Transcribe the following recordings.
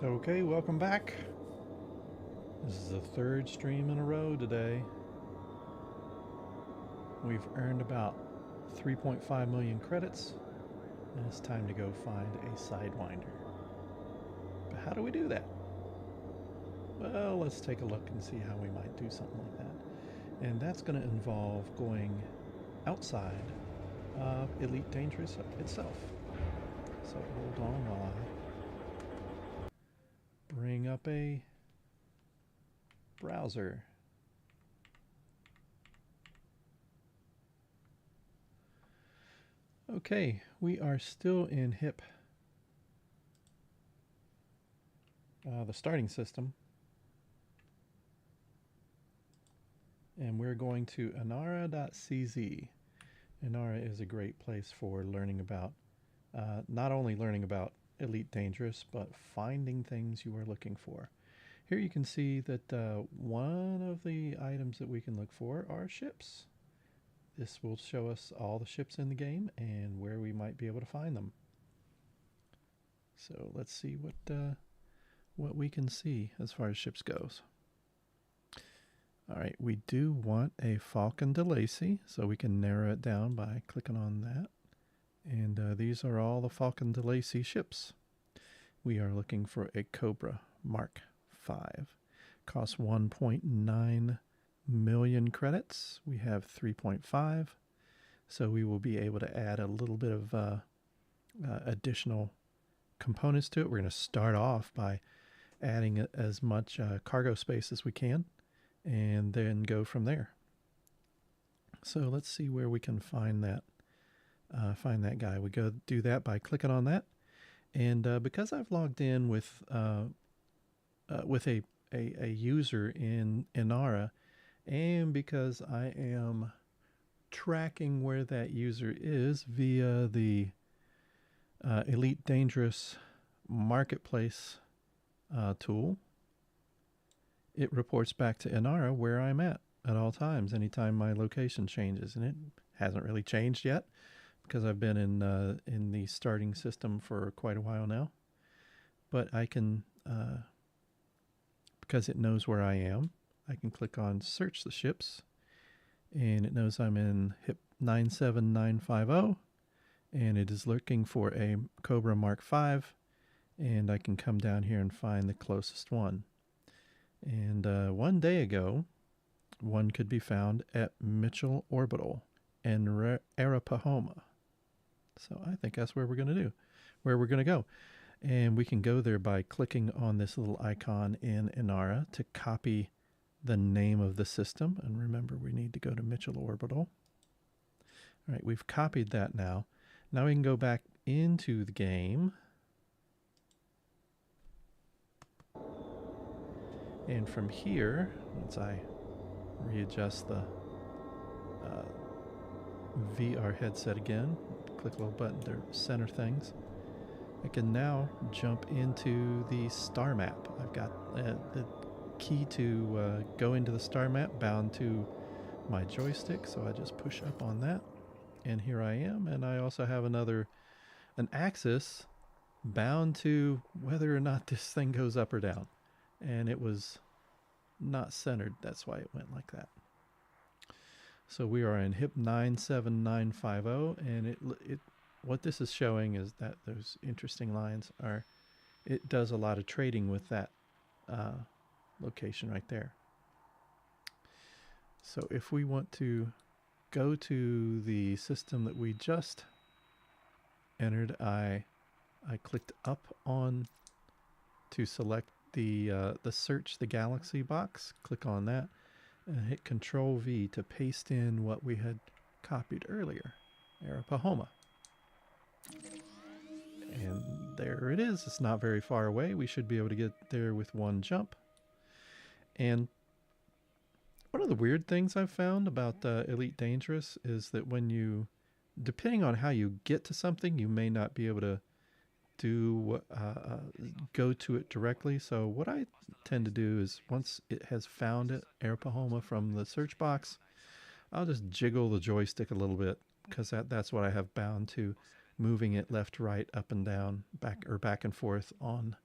Okay, welcome back. This is the third stream in a row today. We've earned about 3.5 million credits, and it's time to go find a sidewinder. But how do we do that? Well, let's take a look and see how we might do something like that. And that's going to involve going outside of Elite Dangerous itself. So hold on while I bring up a browser. Okay, we are still in HIP, the starting system, and we're going to inara.cz. Inara is a great place for learning about, not only learning about Elite Dangerous, but finding things you are looking for. Here you can see that one of the items that we can look for are ships. This will show us all the ships in the game and where we might be able to find them. So let's see what we can see as far as ships goes. All right, we do want a Falcon de Lacy, so we can narrow it down by clicking on that. And these are all the Falcon de Lacy ships. We are looking for a Cobra Mk V. Costs 1.9 million credits. We have 3.5, so we will be able to add a little bit of additional components to it. We're going to start off by adding as much cargo space as we can, and then go from there. So let's see where we can find that guy. We go do that by clicking on that, and because I've logged in with a user in Inara, and because I am tracking where that user is via the Elite Dangerous Marketplace tool, it reports back to Inara where I'm at all times, anytime my location changes. And it hasn't really changed yet because I've been in the starting system for quite a while now. But I can, because it knows where I am, I can click on search the ships, and it knows I'm in HIP 97950, and it is looking for a Cobra Mk V, and I can come down here and find the closest one. And one day ago, one could be found at Mitchell Orbital in Arapahoe. So I think that's where we're going to go. And we can go there by clicking on this little icon in Inara to copy the name of the system. And remember, we need to go to Mitchell Orbital. All right, we've copied that now. Now we can go back into the game. And from here, once I readjust the VR headset again, click a little button to center things, I can now jump into the star map. I've got the key to go into the star map bound to my joystick, so I just push up on that, and here I am. And I also have an axis bound to whether or not this thing goes up or down, and it was not centered. That's why it went like that. So we are in HIP 97950, and what this is showing is that those interesting lines are, it does a lot of trading with that location right there. So if we want to go to the system that we just entered, I clicked up on to select the search the galaxy box. Click on that and hit Control V to paste in what we had copied earlier, Arapahoe. And there it is. It's not very far away. We should be able to get there with one jump. And one of the weird things I've found about Elite Dangerous is that when you, depending on how you get to something, you may not be able to go to it directly. So what I tend to do is, once it has found it, Arapahoe, from the search box, I'll just jiggle the joystick a little bit, because that's what I have bound to, moving it left, right, up and down, back and forth on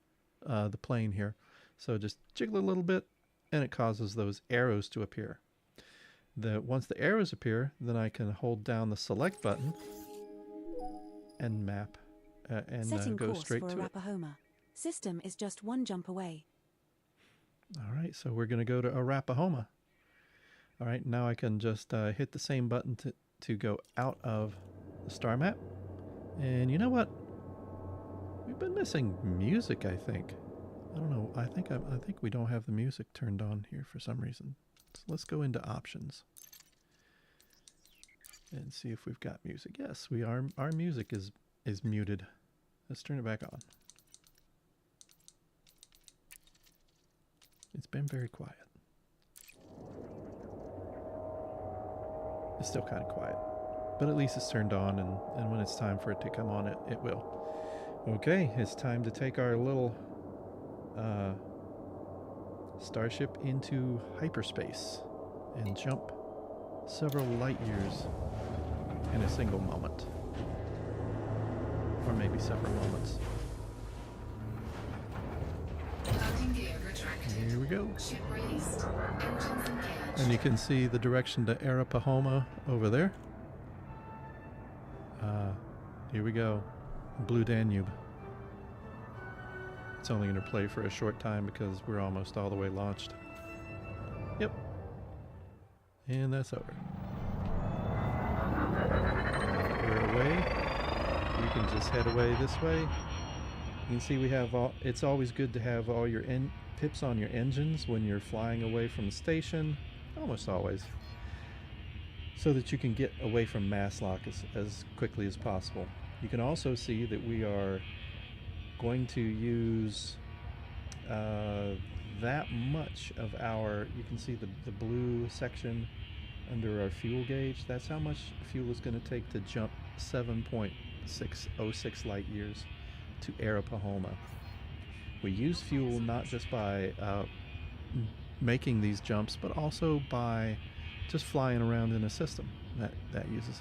the plane here. So just jiggle a little bit, and it causes those arrows to appear. Once the arrows appear, then I can hold down the select button and map and go straight to it. System is just one jump away. All right, so we're going to go to Arapahoe. All right, now I can just hit the same button to go out of the star map. And you know what? We've been missing music, I think. I don't know. I think we don't have the music turned on here for some reason. So let's go into options and see if we've got music. Yes, we are. Our music is muted. Let's turn it back on. It's been very quiet. It's still kind of quiet, but at least it's turned on, and when it's time for it to come on, it will. Okay, it's time to take our little starship into hyperspace and jump several light years in a single moment, or maybe several moments. Here we go. And you can see the direction to Arapahoe over there. Here we go. Blue Danube. It's only going to play for a short time because we're almost all the way launched. Yep. And that's over. We're away. We can just head away this way. You can see we have it's always good to have all your pips on your engines when you're flying away from the station, almost always, so that you can get away from mass lock as quickly as possible. You can also see that we are going to use that much of you can see the blue section under our fuel gauge. That's how much fuel is going to take to jump 7.606 light years to Arapahoe. We use fuel not just by making these jumps, but also by just flying around in a system that uses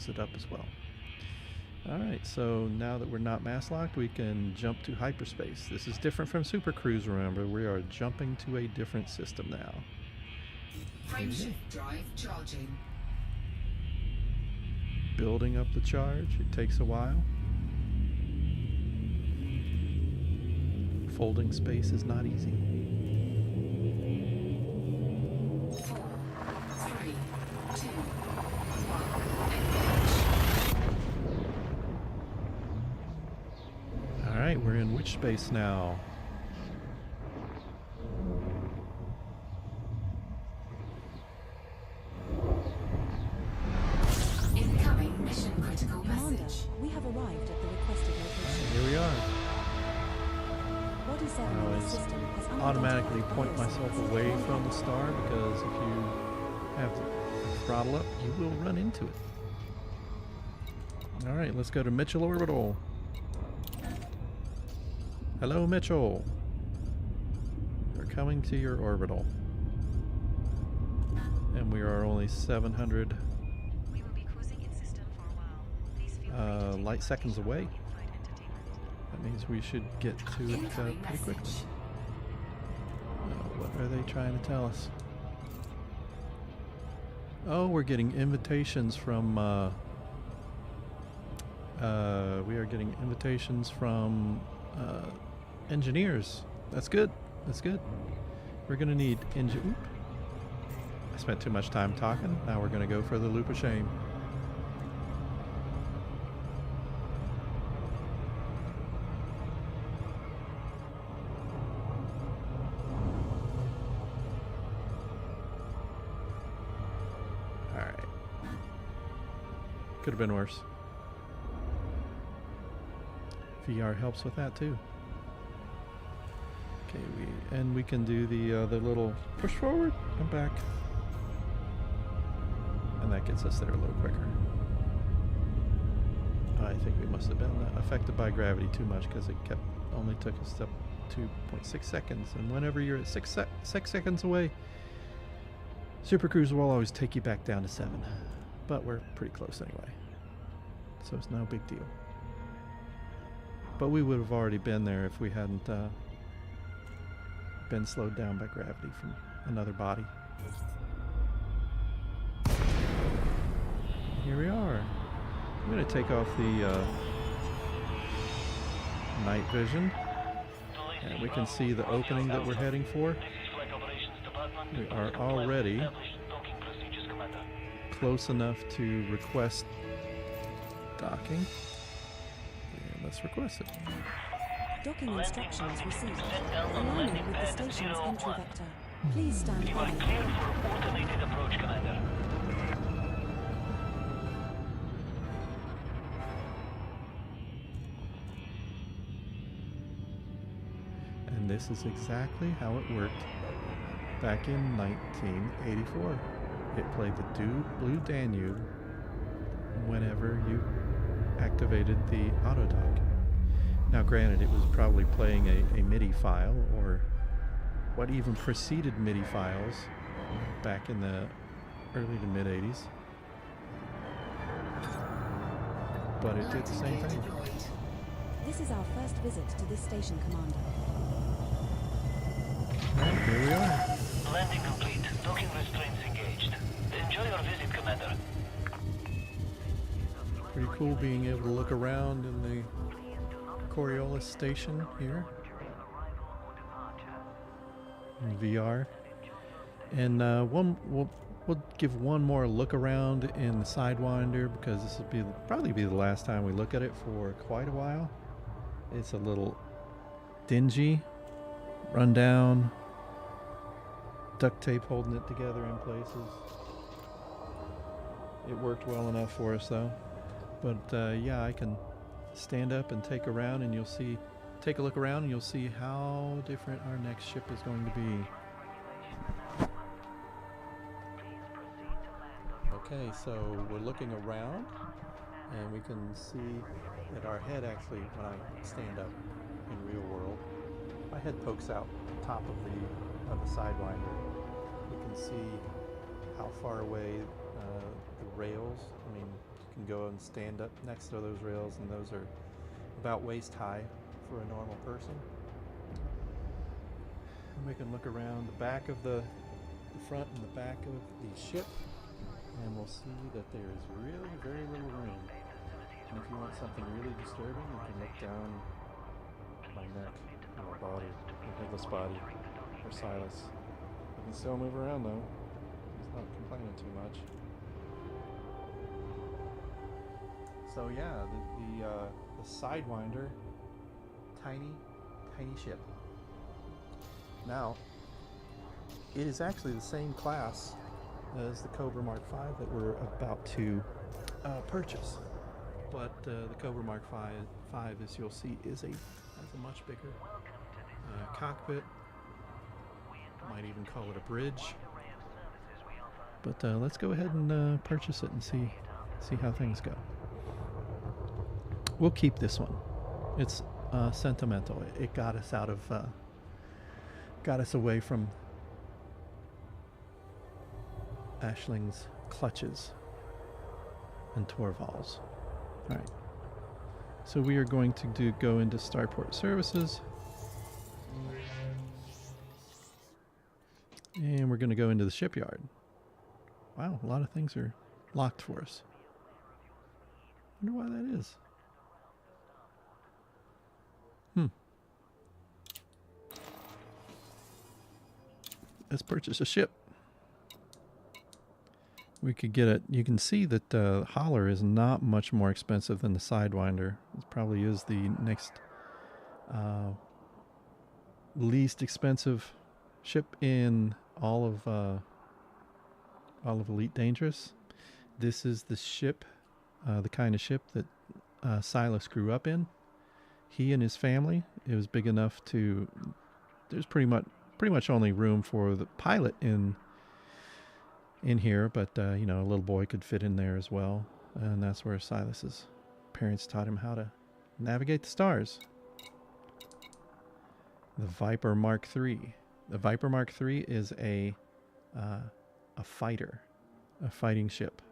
it up as well. All right, so now that we're not mass locked, we can jump to hyperspace. This is different from Super Cruise, remember. We are jumping to a different system now. Frameshift drive charging. Building up the charge. It takes a while. Folding space is not easy. 4, 3, 2, 1. All right, we're in which space now? Incoming mission critical Commander, message. we have arrived at the requested location. Here we are. Body 7 I of the always system has automatically unidentified point biosignals. myself away from the star because if you have the throttle up, you will run into it. All right, let's go to Mitchell Orbital. Hello, Mitchell. We're coming to your orbital. And we are only 700 We will be cruising in system for a while. Please feel free to take light seconds location away. for in-flight entertainment. That means we should get to it Incoming pretty quickly. message. What are they trying to tell us? Oh, we're getting invitations from we are getting invitations from engineers. That's good. That's good. We're gonna need Oop. I spent too much time talking. Now we're gonna go for the loop of shame. Alright. Could have been worse. VR helps with that too. Okay, we can do the little push forward and back, and that gets us there a little quicker. I think we must have been affected by gravity too much because it only took us up 2.6 seconds, and whenever you're at 6 seconds away, Super Cruise will always take you back down to 7, but we're pretty close anyway, so it's no big deal. But we would have already been there if we hadn't been slowed down by gravity from another body. Here we are. I'm going to take off the night vision, and we can see the opening that we're heading for. We are already close enough to request docking. And let's request it. Docking instructions received. Aligning with the station's entry vector. Please stand You are by. clear for automated approach, Commander. And this is exactly how it worked back in 1984. It played the Blue Danube whenever you activated the auto dock. Now granted, it was probably playing a MIDI file, or what even preceded MIDI files back in the early to mid 80s. But it did the same thing. This is our first visit to this station, Commander. Right, here we are. Landing complete. Docking restraints engaged. Enjoy your visit, Commander. Pretty cool being able to look around in the Coriolis station here in VR. And we'll give one more look around in the Sidewinder, because this will probably be the last time we look at it for quite a while. It's a little dingy, run down, duct tape holding it together in places. It worked well enough for us though. But yeah, I can stand up and take a look around, and you'll see how different our next ship is going to be. Okay, so we're looking around, and we can see that our head actually, when I stand up in real world, my head pokes out top of the Sidewinder. You can see how far away the rails. I mean, you can go and stand up next to those rails, and those are about waist high for a normal person. And we can look around the back of the front and the back of the ship, and we'll see that there is really very little room. And if you want something really disturbing, you can look down my neck and my body, the headless body, or Silas. He can still move around though. He's not complaining too much. So yeah, the Sidewinder, tiny ship. Now, it is actually the same class as the Cobra Mk V that we're about to purchase. But the Cobra Mk V, as you'll see, has a much bigger cockpit. Might even call it a bridge. But let's go ahead and purchase it and see how things go. We'll keep this one. It's sentimental. It got us got us away from Ashling's clutches and Torval's. All right. So we are going to go into Starport Services. And we're going to go into the shipyard. Wow, a lot of things are locked for us. Wonder why that is. Let's purchase a ship. We could get it. You can see that the Holler is not much more expensive than the Sidewinder. It probably is the next least expensive ship in all of Elite Dangerous. This is the ship, the kind of ship that Silas grew up in. He and his family. It was big enough to. There's pretty much only room for the pilot in here, but you know, a little boy could fit in there as well, and that's where Silas's parents taught him how to navigate the stars. The Viper Mark III. The Viper Mark III is a fighter, a fighting ship.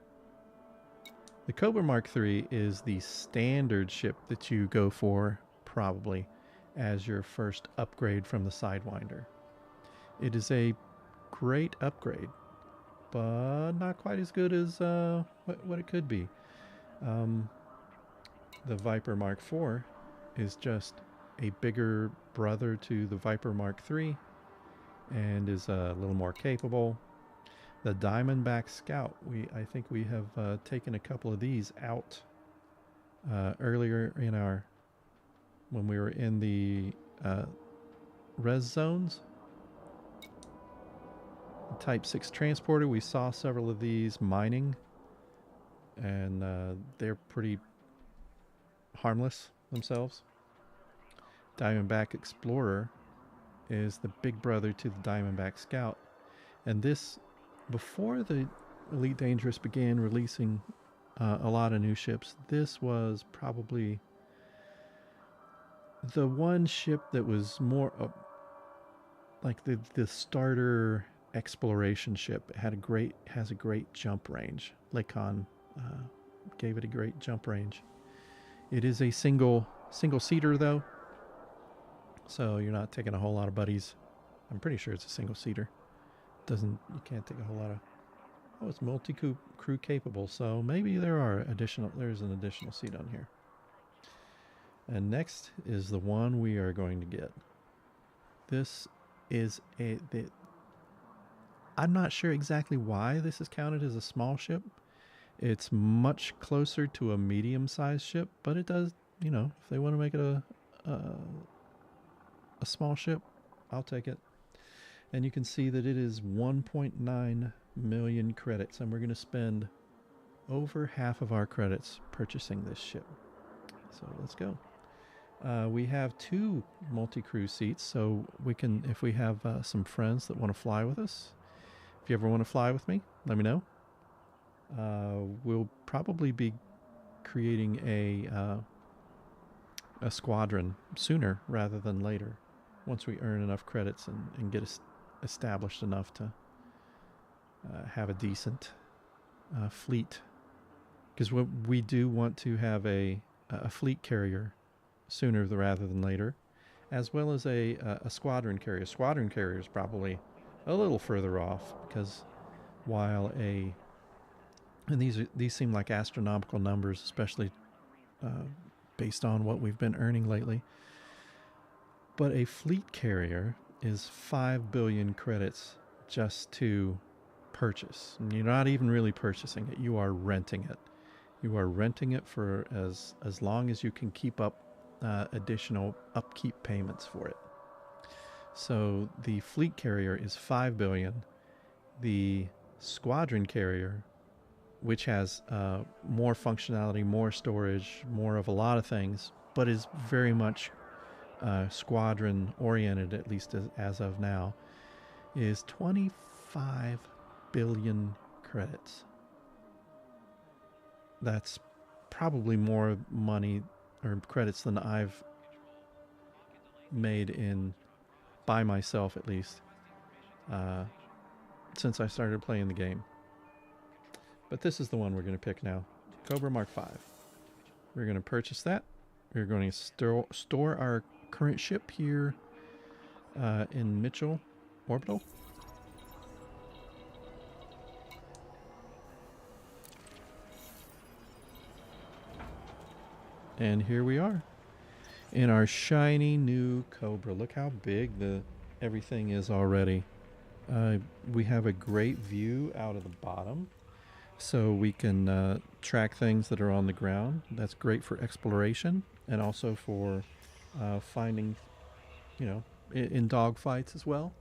The Cobra Mark III is the standard ship that you go for probably as your first upgrade from the Sidewinder. It is a great upgrade, but not quite as good as what it could be. The Viper Mark IV is just a bigger brother to the Viper Mark III and is a little more capable. The Diamondback Scout, I think we have taken a couple of these out earlier in when we were in the res zones. The Type 6 transporter, we saw several of these mining, and they're pretty harmless themselves. Diamondback Explorer is the big brother to the Diamondback Scout, and this, before the Elite Dangerous began releasing a lot of new ships, this was probably the one ship that was more like the starter exploration ship. It has a great jump range. Lakon gave it a great jump range. It is a single seater though, so you're not taking a whole lot of buddies. I'm pretty sure it's a single seater. You can't take a whole lot of. Oh, it's multi-crew capable, so maybe there's an additional seat on here. And next is the one we are going to get. This is I'm not sure exactly why this is counted as a small ship. It's much closer to a medium-sized ship, but it does, if they want to make it a small ship, I'll take it. And you can see that it is 1.9 million credits, and we're going to spend over half of our credits purchasing this ship. So let's go. We have 2 multi-crew seats, so we can, if we have some friends that want to fly with us, if you ever want to fly with me, let me know. We'll probably be creating a squadron sooner rather than later, once we earn enough credits and get established enough to have a decent fleet. Because we do want to have a fleet carrier sooner rather than later, as well as a squadron carrier. Squadron carrier is probably a little further off, because while and these seem like astronomical numbers, especially based on what we've been earning lately. But a fleet carrier is 5 billion credits just to purchase. And you're not even really purchasing it. You are renting it. You are renting it for as long as you can keep up additional upkeep payments for it. So the fleet carrier is 5 billion. The squadron carrier, which has more functionality, more storage, more of a lot of things, but is very much squadron oriented, at least as of now, is 25 billion credits. That's probably more money or credits than I've made by myself, at least, since I started playing the game. But this is the one we're going to pick now. Cobra Mark V. We're going to purchase that. We're going to store our current ship here in Mitchell Orbital. And here we are in our shiny new Cobra. Look how big everything is already. We have a great view out of the bottom, so we can track things that are on the ground. That's great for exploration and also for finding, in dog fights as well.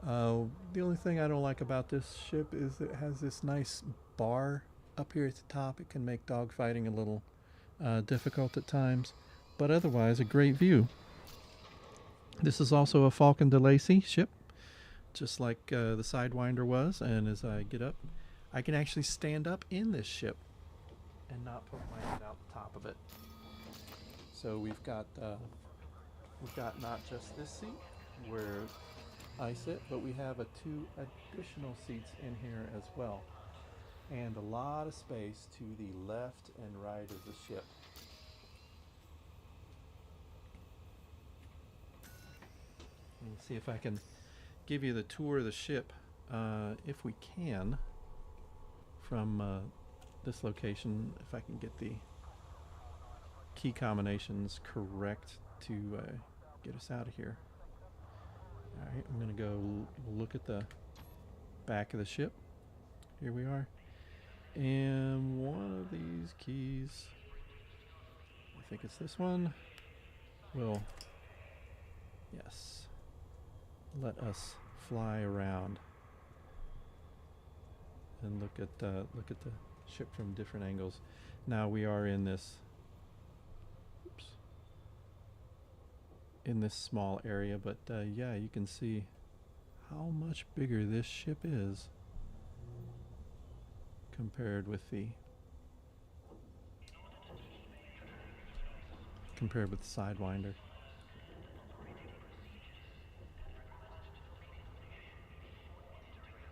The only thing I don't like about this ship is it has this nice bar up here at the top. It can make dog fighting a little difficult at times, but otherwise a great view. This is also a Falcon de Lacy ship, just like the Sidewinder was, and as I get up, I can actually stand up in this ship and not poke my head out the top of it. So we've got not just this seat where I sit, but we have 2 additional seats in here as well, and a lot of space to the left and right of the ship. Let's see if I can give you the tour of the ship, if we can, from this location, if I can get the key combinations correct to get us out of here. Alright, I'm going to go look at the back of the ship. Here we are. And one of these keys, I think it's this one, will, yes, let us fly around and look at the ship from different angles. Now we are in this, oops, in this small area, but yeah, you can see how much bigger this ship is compared with the sidewinder.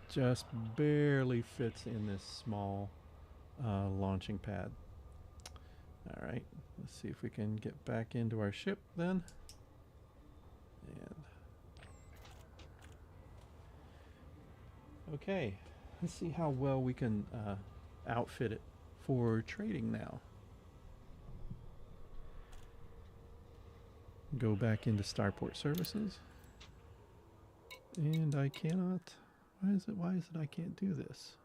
Just barely fits in this small launching pad. All right, let's see if we can get back into our ship then. And okay, let's see how well we can outfit it for trading now. Go back into Starport Services. And I cannot, why is it I can't do this?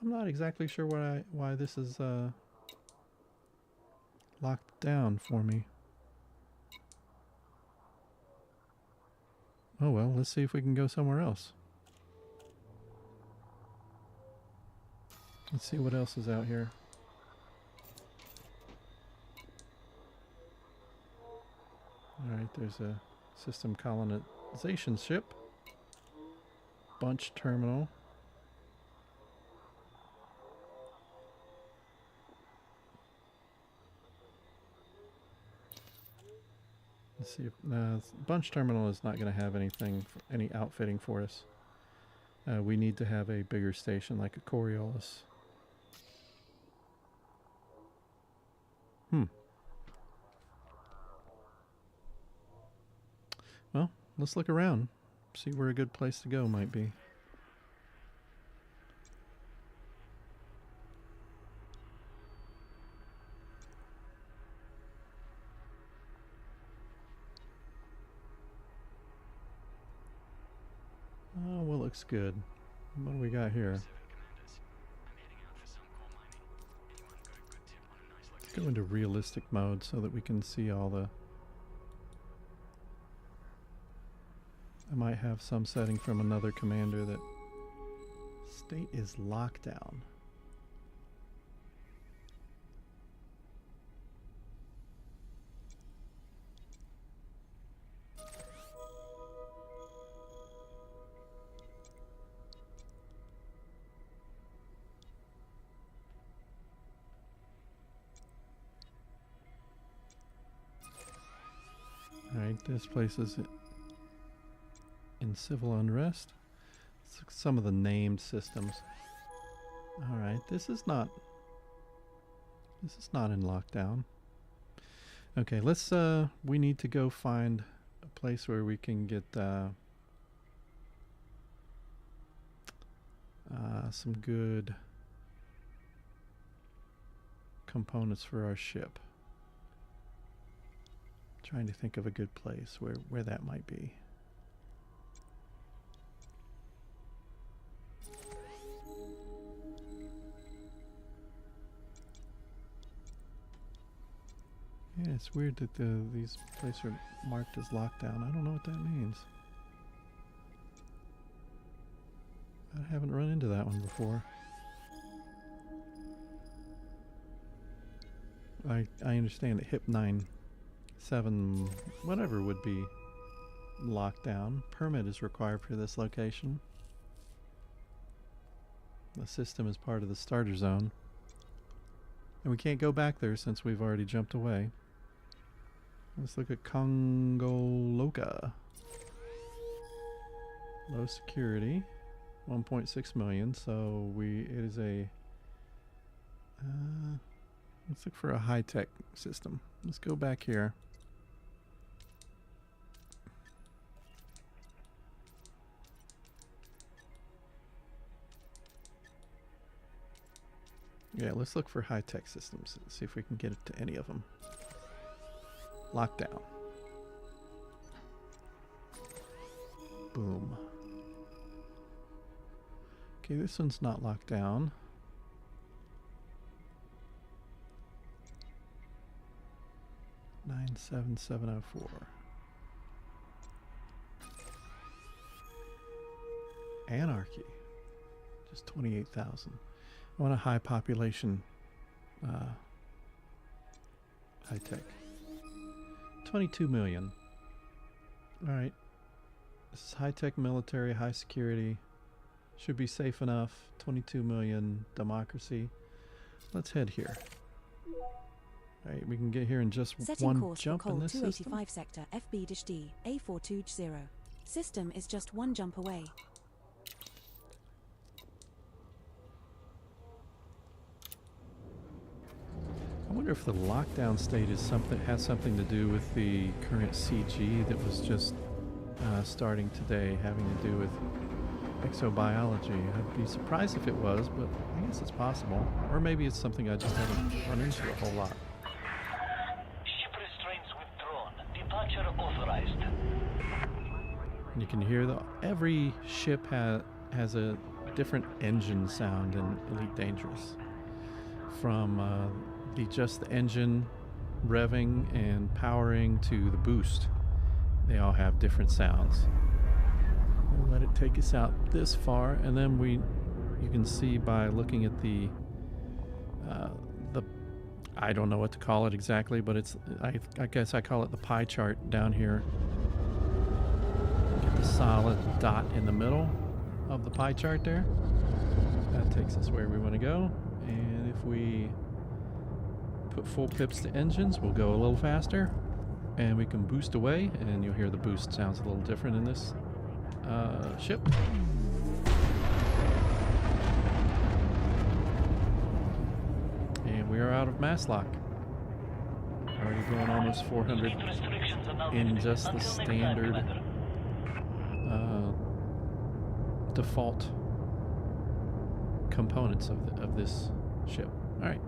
I'm not exactly sure why this is locked down for me. Oh well, let's see if we can go somewhere else. Let's see what else is out here. Alright, there's a system colonization ship. Bunch terminal. Let's see if bunch terminal is not going to have anything, any outfitting for us. We need to have a bigger station like a Coriolis. Well, let's look around, see where a good place to go might be. Oh, well, looks good. What do we got here? Let's go into realistic mode so that we can see all the... I might have some setting from another commander that state is lockdown. Alright, this place is in civil unrest. Some of the named systems. Alright, this is not in lockdown. Okay, let's we need to go find a place where we can get some good components for our ship. Trying to think of a good place where that might be. Yeah, it's weird that these places are marked as lockdown. I don't know what that means. I haven't run into that one before. I understand that HIP 9.7 whatever would be locked down. Permit is required for this location. The system is part of the starter zone. And we can't go back there since we've already jumped away. Let's look at Congoloka. Low security. 1.6 million, so it is a Let's look for a high-tech system. Let's go back here. Yeah, let's look for high-tech systems and see if we can get it to any of them. Lockdown. Boom. Okay, this one's not locked down. $97704. Anarchy. Just 28,000. I want a high population, high tech. 22 million. All right. This is high tech military, high security. Should be safe enough. 22 million democracy. Let's head here. All right, we can get here in just Setting one course jump for in Col this 285 system. sector FB-D A420. System is just one jump away. I wonder if the lockdown state is has something to do with the current CG that was just starting today, having to do with exobiology. I'd be surprised if it was, but I guess it's possible. Or maybe it's something I just haven't run into a whole lot. Ship restraints withdrawn. Departure authorized. And you can hear every ship has a different engine sound in Elite Dangerous. From just the engine revving and powering to the boost. They all have different sounds. We'll let it take us out this far, and then you can see by looking at the I don't know what to call it exactly, but it's I guess I call it the pie chart down here. Get the solid dot in the middle of the pie chart there. That takes us where we want to go, and if we put full pips to engines, we'll go a little faster, and we can boost away, and you'll hear the boost sounds a little different in this ship. And we are out of mass lock. Already going almost 400 in just the standard default components of this ship. All right,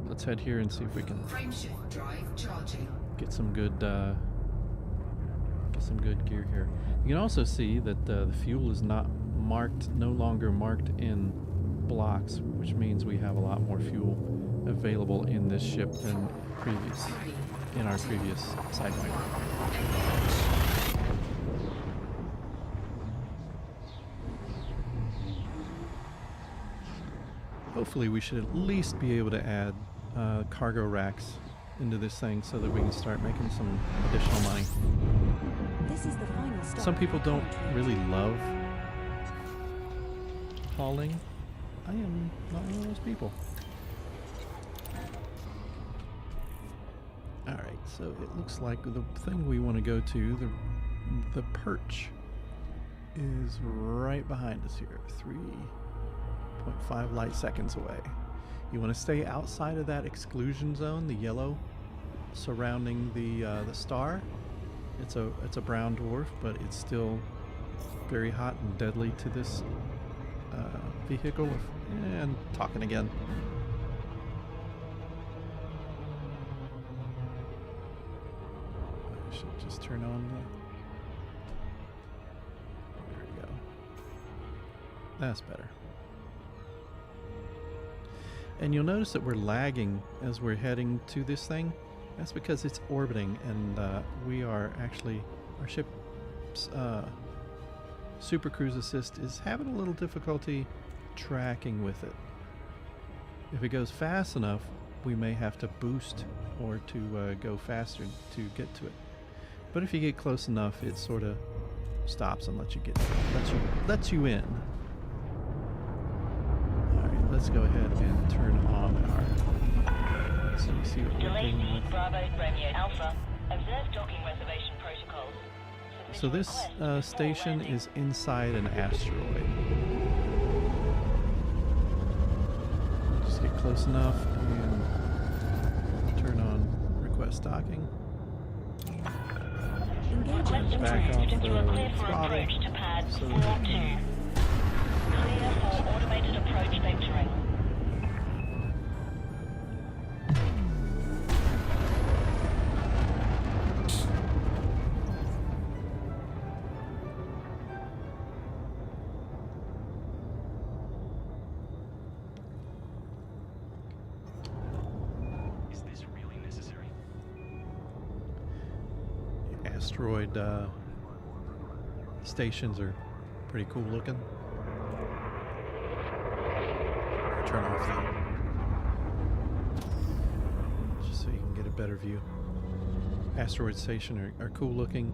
let's head here and see if we can Frameshift drive charging. get some good gear here. You can also see that the fuel is no longer marked in blocks, which means we have a lot more fuel available in this ship than in our previous sidewinder. Hopefully we should at least be able to add cargo racks into this thing so that we can start making some additional money. This is the final stop. Some people don't really love hauling. I am not one of those people. Alright, so it looks like the thing we want to go to, the perch, is right behind us here, 3.5 light seconds away. You want to stay outside of that exclusion zone, the yellow surrounding the star. It's a brown dwarf, but it's still very hot and deadly to this vehicle. And talking again. I should just turn on there we go. That's better. And you'll notice that we're lagging as we're heading to this thing. That's because it's orbiting, and we are actually, our ship's Super Cruise Assist is having a little difficulty tracking with it. If it goes fast enough, we may have to boost or to go faster to get to it. But if you get close enough, it sort of stops and lets you in. All right, let's go ahead and turn on our. So you see what we're Delayed dealing with. Bravo Romeo Alpha. Observe docking reservation protocols. So this station is inside an asteroid. Just get close enough and Request docking. Engaging Back off Request to clear the for throttle. approach to pad So 4-2. Clear for automated approach vectoring. Is this really necessary? Asteroid stations are pretty cool looking. Turn off that just so you can get a better view. Asteroid station are cool looking.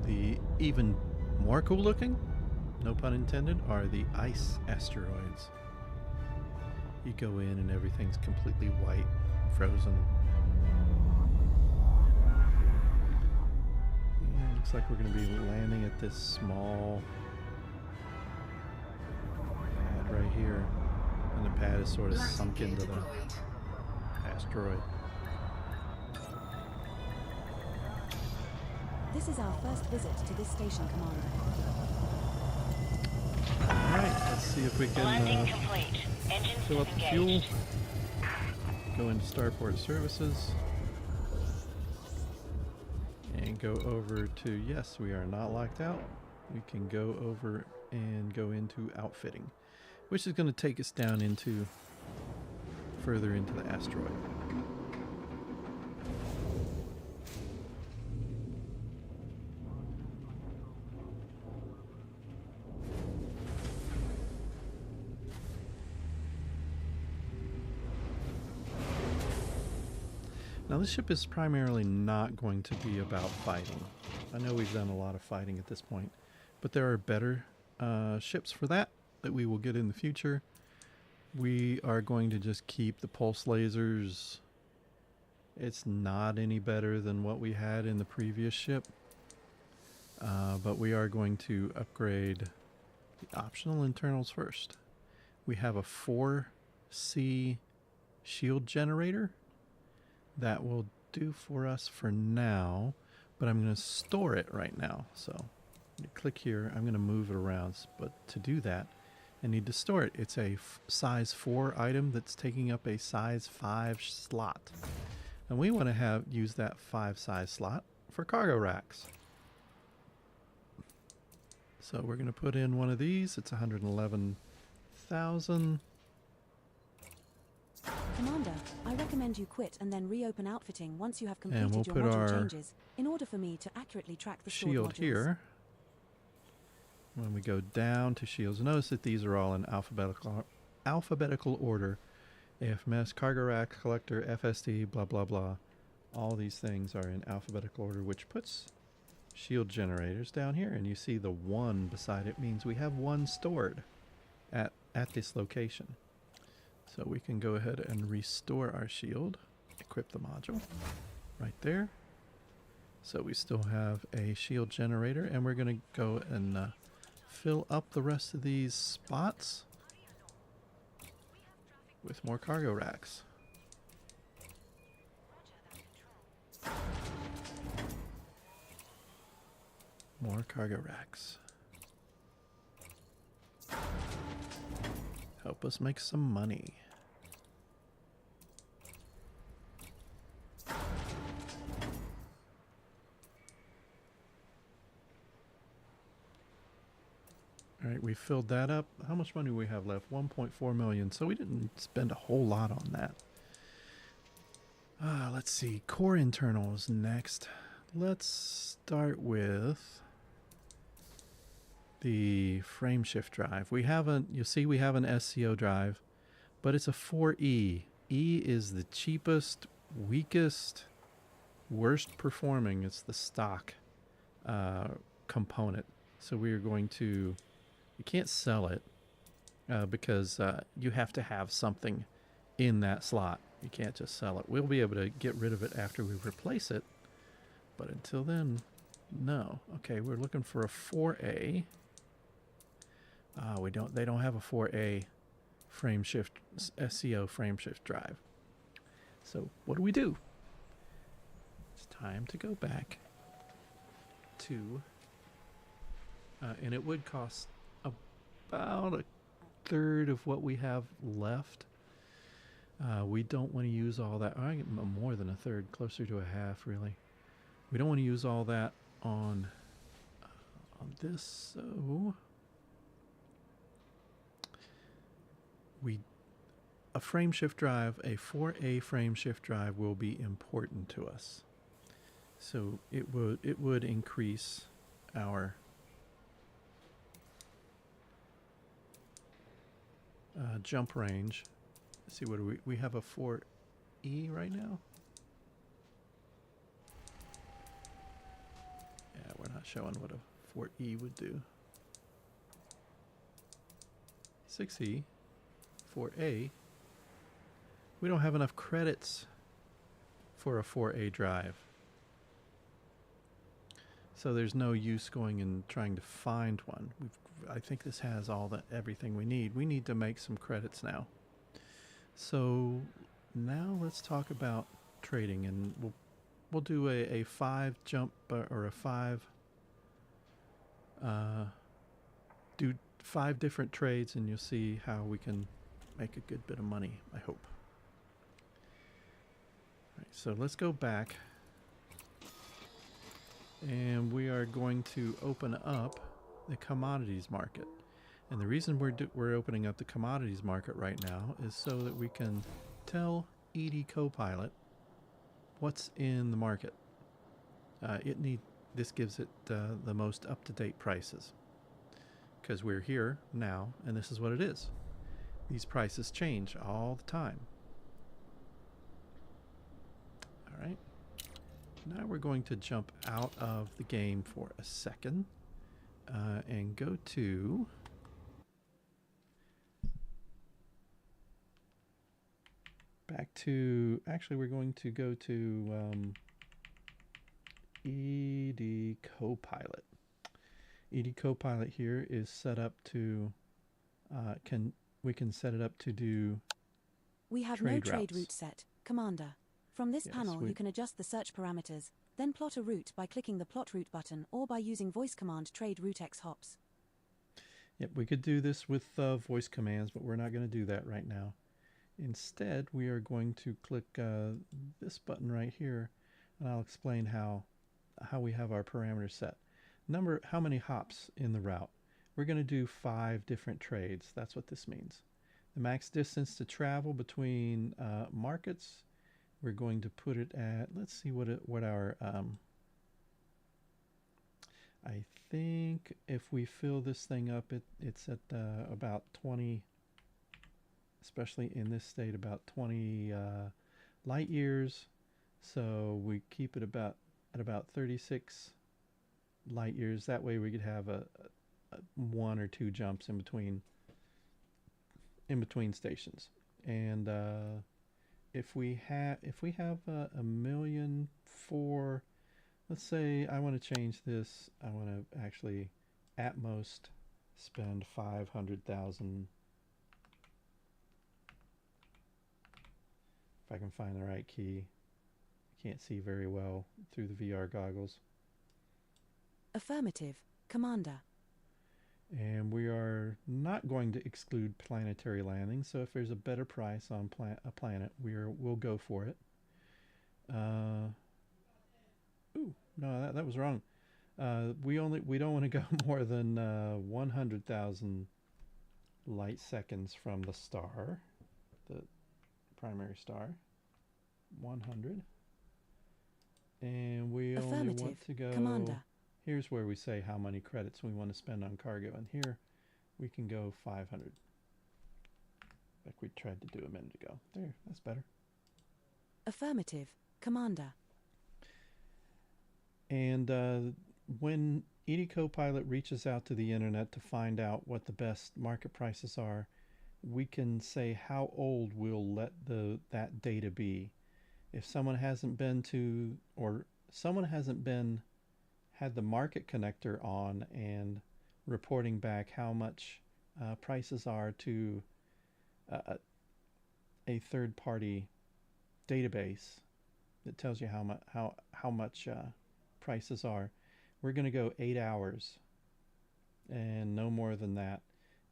The even more cool looking, no pun intended, are the ice asteroids. You go in and everything's completely white, frozen. Yeah, looks like we're going to be landing at this small pad right here. And the pad is sort of sunk Lighting into gear the deployed. asteroid. This is our first visit to this station, Commander. Alright, let's see if we Landing can complete. Engines fill up the fuel. disengaged. Go into Starport Services. And go over to, yes, we are not locked out. We can go over and go into outfitting, which is going to take us down into further into the asteroid. Now this ship is primarily not going to be about fighting. I know we've done a lot of fighting at this point, but there are better ships for that we will get in the future. We are going to just keep the pulse lasers. It's not any better than what we had in the previous ship, but we are going to upgrade the optional internals first. We have a 4C shield generator. That will do for us for now, but I'm going to store it right now. So you click here, I'm going to move it around, but to do that, I need to store it. It's a size 4 item that's taking up a size 5 slot. And we want to use that 5 size slot for cargo racks. So we're going to put in one of these. It's 111,000. Commander, I recommend you quit and then reopen outfitting once you have And completed we'll your put module our changes, in order for me to accurately track the stored Shield modules. here. When we go down to shields, notice that these are all in alphabetical order. AFMS, cargo rack, collector, FSD, blah blah blah. All these things are in alphabetical order, which puts shield generators down here, and you see the 1 beside it means we have 1 stored at this location. So we can go ahead and restore our shield, equip the module right there. So we still have a shield generator, and we're going to go and fill up the rest of these spots with more cargo racks. More cargo racks. Help us make some money. Alright, we filled that up. How much money do we have left? 1.4 million. So we didn't spend a whole lot on that. Let's see. Core internals next. Let's start with the frame shift drive. You'll see we have an SCO drive, but it's a 4E. E is the cheapest, weakest, worst performing. It's the stock component. So we are going to, you can't sell it because you have to have something in that slot. You can't just sell it. We'll be able to get rid of it after we replace it, but until then, no. Okay, we're looking for a 4A. They don't have a 4A frame shift SCO frame shift drive. So what do? time to go back to, and it would cost about a third of what we have left. We don't want to use all that. More than a third, closer to a half, really. We don't want to use all that on this, so a frame shift drive, a 4A frame shift drive, will be important to us. So it would increase our jump range. Let's see, what do we have a 4E right now? Yeah, we're not showing what a 4E would do. 6E, 4A. We don't have enough credits for a 4A drive. So there's no use going and trying to find one. I think this has everything we need. We need to make some credits now. So now let's talk about trading, and we'll do a 5 jump or a 5 do 5 different trades, and you'll see how we can make a good bit of money, I hope. All right, so let's go back, and we are going to open up the commodities market. And the reason we're opening up the commodities market right now is so that we can tell ED Copilot what's in the market. This gives it the most up-to-date prices, because we're here now, and this is what it is. These prices change all the time. All right. Now we're going to jump out of the game for a second and go to actually we're going to go to ED Copilot. ED Copilot here is set up to we can set it up to do We have trade no trade routes. route set, Commander. From this Yes, panel, you can adjust the search parameters, then plot a route by clicking the plot route button or by using voice command trade route x hops. Yep, we could do this with voice commands, but we're not going to do that right now. Instead, we are going to click this button right here, and I'll explain how we have our parameters set. How many hops in the route. We're going to do 5 different trades. That's what this means. The max distance to travel between markets, we're going to put it at, let's see what our, I think if we fill this thing up, it's at about 20, especially in this state, about 20 light years. So we keep it at about 36 light years. That way we could have a 1 or 2 jumps in between stations. And if we have a million for, let's say I want to change this. I want to actually at most spend 500,000. If I can find the right key. I can't see very well through the VR goggles. Affirmative, Commander. And we are not going to exclude planetary landing, so if there's a better price on a planet, we'll go for it. Ooh, no, that was wrong. We don't want to go more than 100,000 light seconds from the star, the primary star. 100. And we only want to go. Commander. Here's where we say how many credits we want to spend on cargo, and here we can go 500, like we tried to do a minute ago. There, that's better. Affirmative, Commander. And when ED Copilot reaches out to the internet to find out what the best market prices are, we can say how old we'll let that data be. If someone hasn't been to, or someone hasn't been had the market connector on and reporting back how much prices are to a third-party database, It tells you how much prices are. We're going to go 8 hours and no more than that.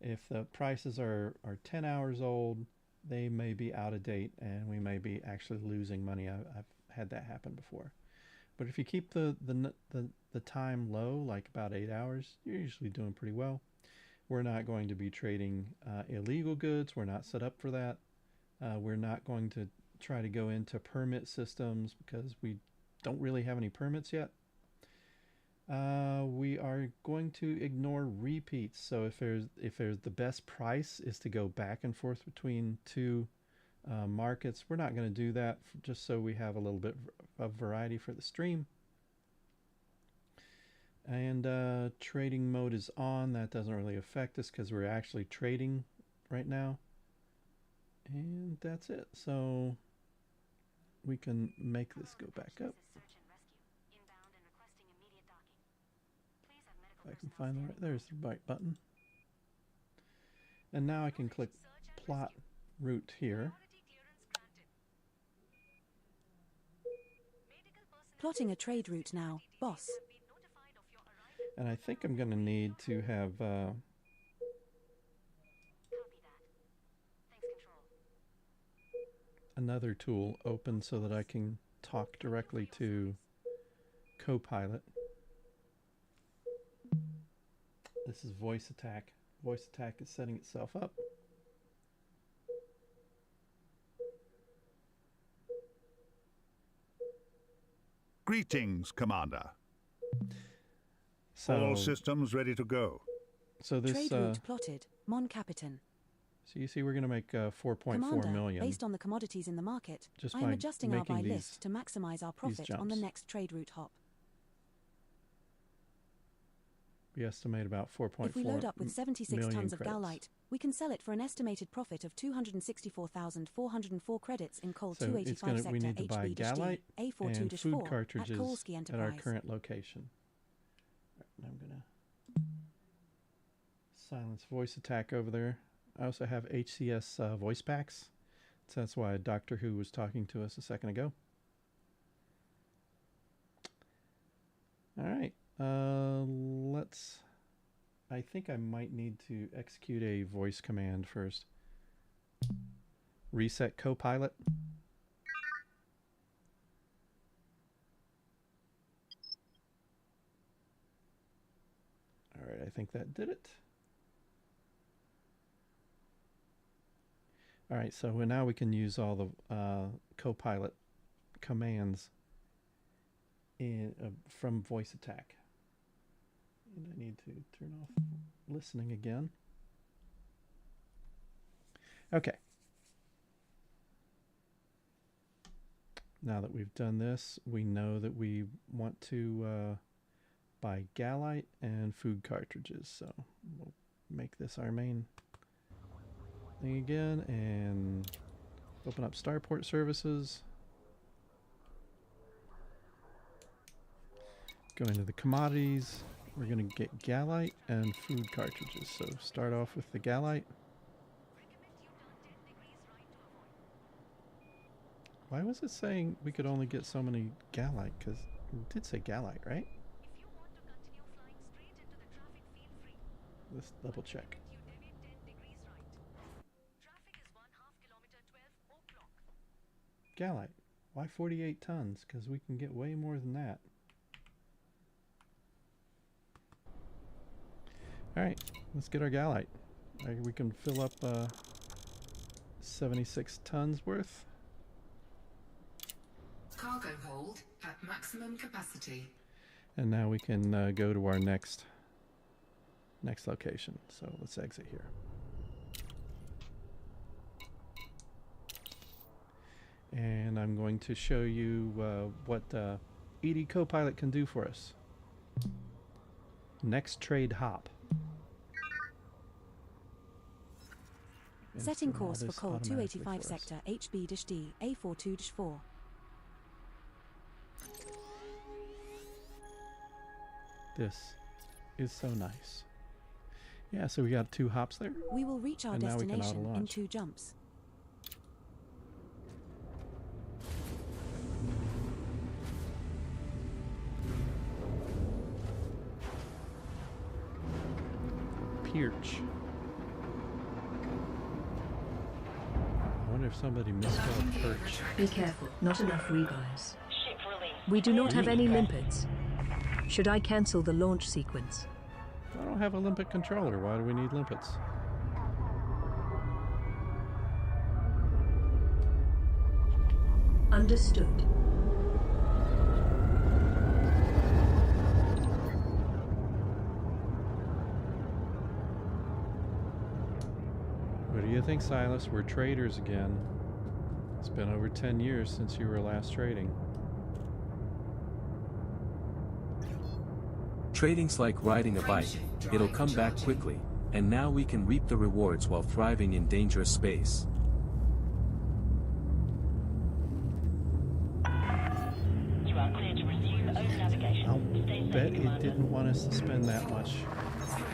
If the prices are 10 hours old, they may be out of date and we may be actually losing money. I've had that happen before. But if you keep the time low, like about 8 hours, you're usually doing pretty well. We're not going to be trading illegal goods. We're not set up for that. We're not going to try to go into permit systems because we don't really have any permits yet. We are going to ignore repeats. So if there's the best price is to go back and forth between two markets, we're not going to do that just so we have a little bit of variety for the stream. And trading mode is on. That doesn't really affect us because we're actually trading right now. And that's it. So we can make this go back up. If I can find the right, there's the right button. And now I can click plot route here. Plotting a trade route now, boss. And I think I'm going to need to have another tool open so that I can talk directly to Copilot. This is voice attack. Voice attack is setting itself up. Greetings, Commander. So, All systems ready to go. So this Trade route plotted, Mon Capitan. So you see we're going to make 4.4 Commander, million. based on the commodities in the market, Just I am by adjusting our making buy these- list to maximize our profit on the jumps. next trade route hop. We estimate about 4.4 If we load up with 76 million tons of credits. galite, we can sell it for an estimated profit of 264,404 credits in coal So 285 we sector need to buy galite HB-D, and food A42-4 at cartridges Kolsky at our Enterprise. current location. And I'm going to silence voice attack over there. I also have HCS voice packs. So that's why Doctor Who was talking to us a second ago. All right. I think I might need to execute a voice command first. Reset Copilot. All right, I think that did it. All right, so now we can use all the Copilot commands from voice attack. And I need to turn off listening again. Okay. Now that we've done this, we know that we want to buy galite and food cartridges. So we'll make this our main thing again and open up Starport Services. Go into the commodities. We're going to get galite and food cartridges. So start off with the galite. Why was it saying we could only get so many galite? Because it did say galite, right? Let's double check. Galite. Why 48 tons? Because we can get way more than that. Alright, let's get our galite. We can fill up 76 tons worth. Cargo hold at maximum capacity. And now we can go to our next location. So let's exit here. And I'm going to show you what ED Copilot can do for us. Next trade hop. Setting course for this coal automatically 285 for us. sector HB-D, A42-4. This is so nice. Yeah, so we got 2 hops there. We will reach our And now we can destination in auto-launch. 2 jumps. Perch. I wonder if somebody misspelled perch. Be careful, not enough rebuys. Ship release. We do not have Really? any limpets. Should I cancel the launch sequence? I don't have a limpet controller. Why do we need limpets? Understood. What do you think, Silas? We're traders again. It's been over 10 years since you were last trading. Trading's like riding a bike, it'll come back quickly, and now we can reap the rewards while thriving in dangerous space. You are clear to resume own navigation. I'll Stay safe, bet it Commander. didn't want us to spend that much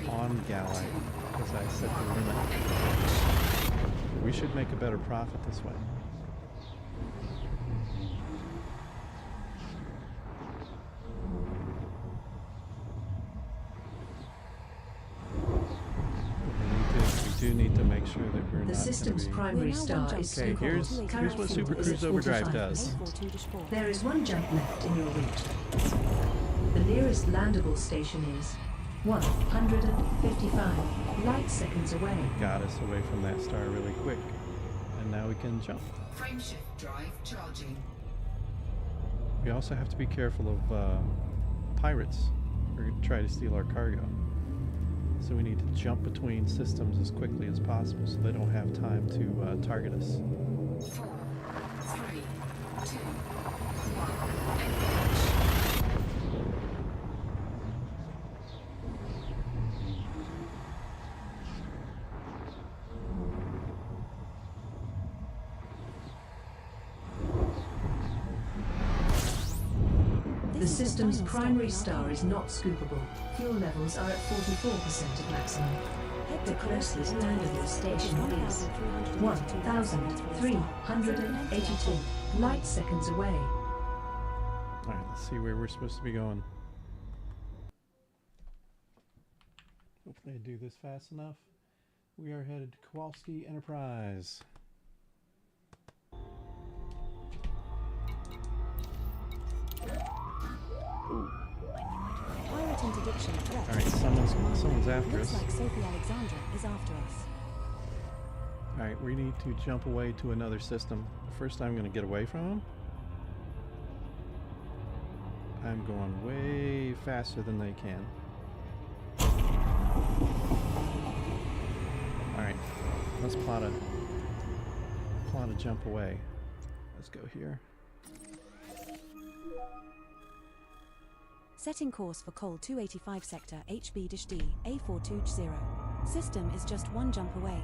on Galite because I set the limit. We should make a better profit this way. We do need to make sure that we're The not system's gonna primary We're now star one is jump be... Okay, Scoopable. here's Current what fuel Super is Cruise at Overdrive 45%. does. A42-4. There is one jump left in your route. The nearest landable station is 155 light seconds away. Got us away from that star really quick. And now we can jump. Frameshift drive charging. We also have to be careful of pirates who try to steal our cargo. So we need to jump between systems as quickly as possible so they don't have time to target us. 4, 3, 2, 1. The system's primary star is not scoopable. Fuel levels are at 44% of maximum. The closest landable station is 1,382 light seconds away. Alright, let's see where we're supposed to be going. Hopefully I do this fast enough. We are headed to Kowalski Enterprise. Pirate interdiction threat. Alright, someone's after Looks us. like Sophie Alexandra is after us. Alright, we need to jump away to another system. First I'm going to get away from him. I'm going way faster than they can. Alright, let's plot a jump away. Let's go here. Setting course for Col 285 sector HB-D A420. System is just one jump away.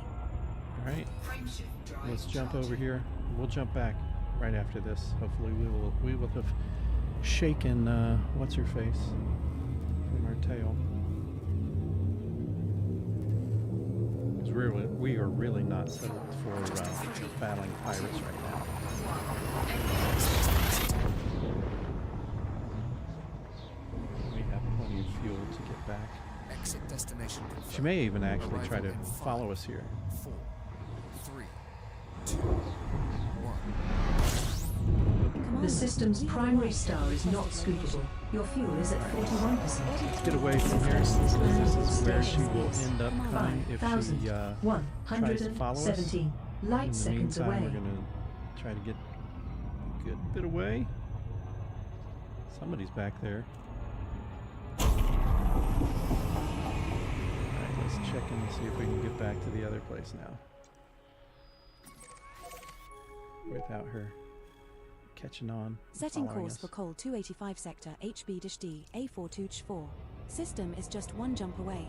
Alright, Frameshift drive let's jump charging. over here. We'll jump back right after this. Hopefully we will have shaken what's her face from our tail. Because we are really not set up for battling pirates right now. We have plenty of fuel to get back. Exit destination confirmed. She may even actually Arrival try to in 5, follow us here. 4, 3, 2, 1. The system's primary star is not scoopable. Your fuel is at 41%. Let's get away from here. This is where she will end up coming if she tries to follow us. 5,117 light In the seconds meantime, away. we're going to try to get a good bit away. Somebody's back there. Alright, let's check and see if we can get back to the other place now. Without her catching on. Setting following course us. for Col 285 sector HB-D A424. System is just one jump away.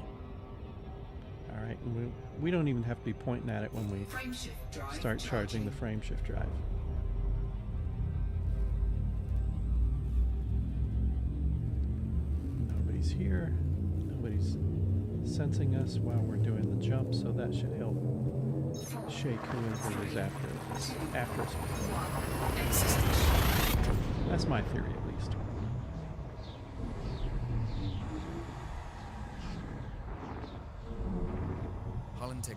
Alright, and we don't even have to be pointing at it when we Frameshift drive start charging the frame shift drive. Nobody's here. Nobody's sensing us while we're doing the jump, so that should help shake whoever is after us before. That's my theory, at least.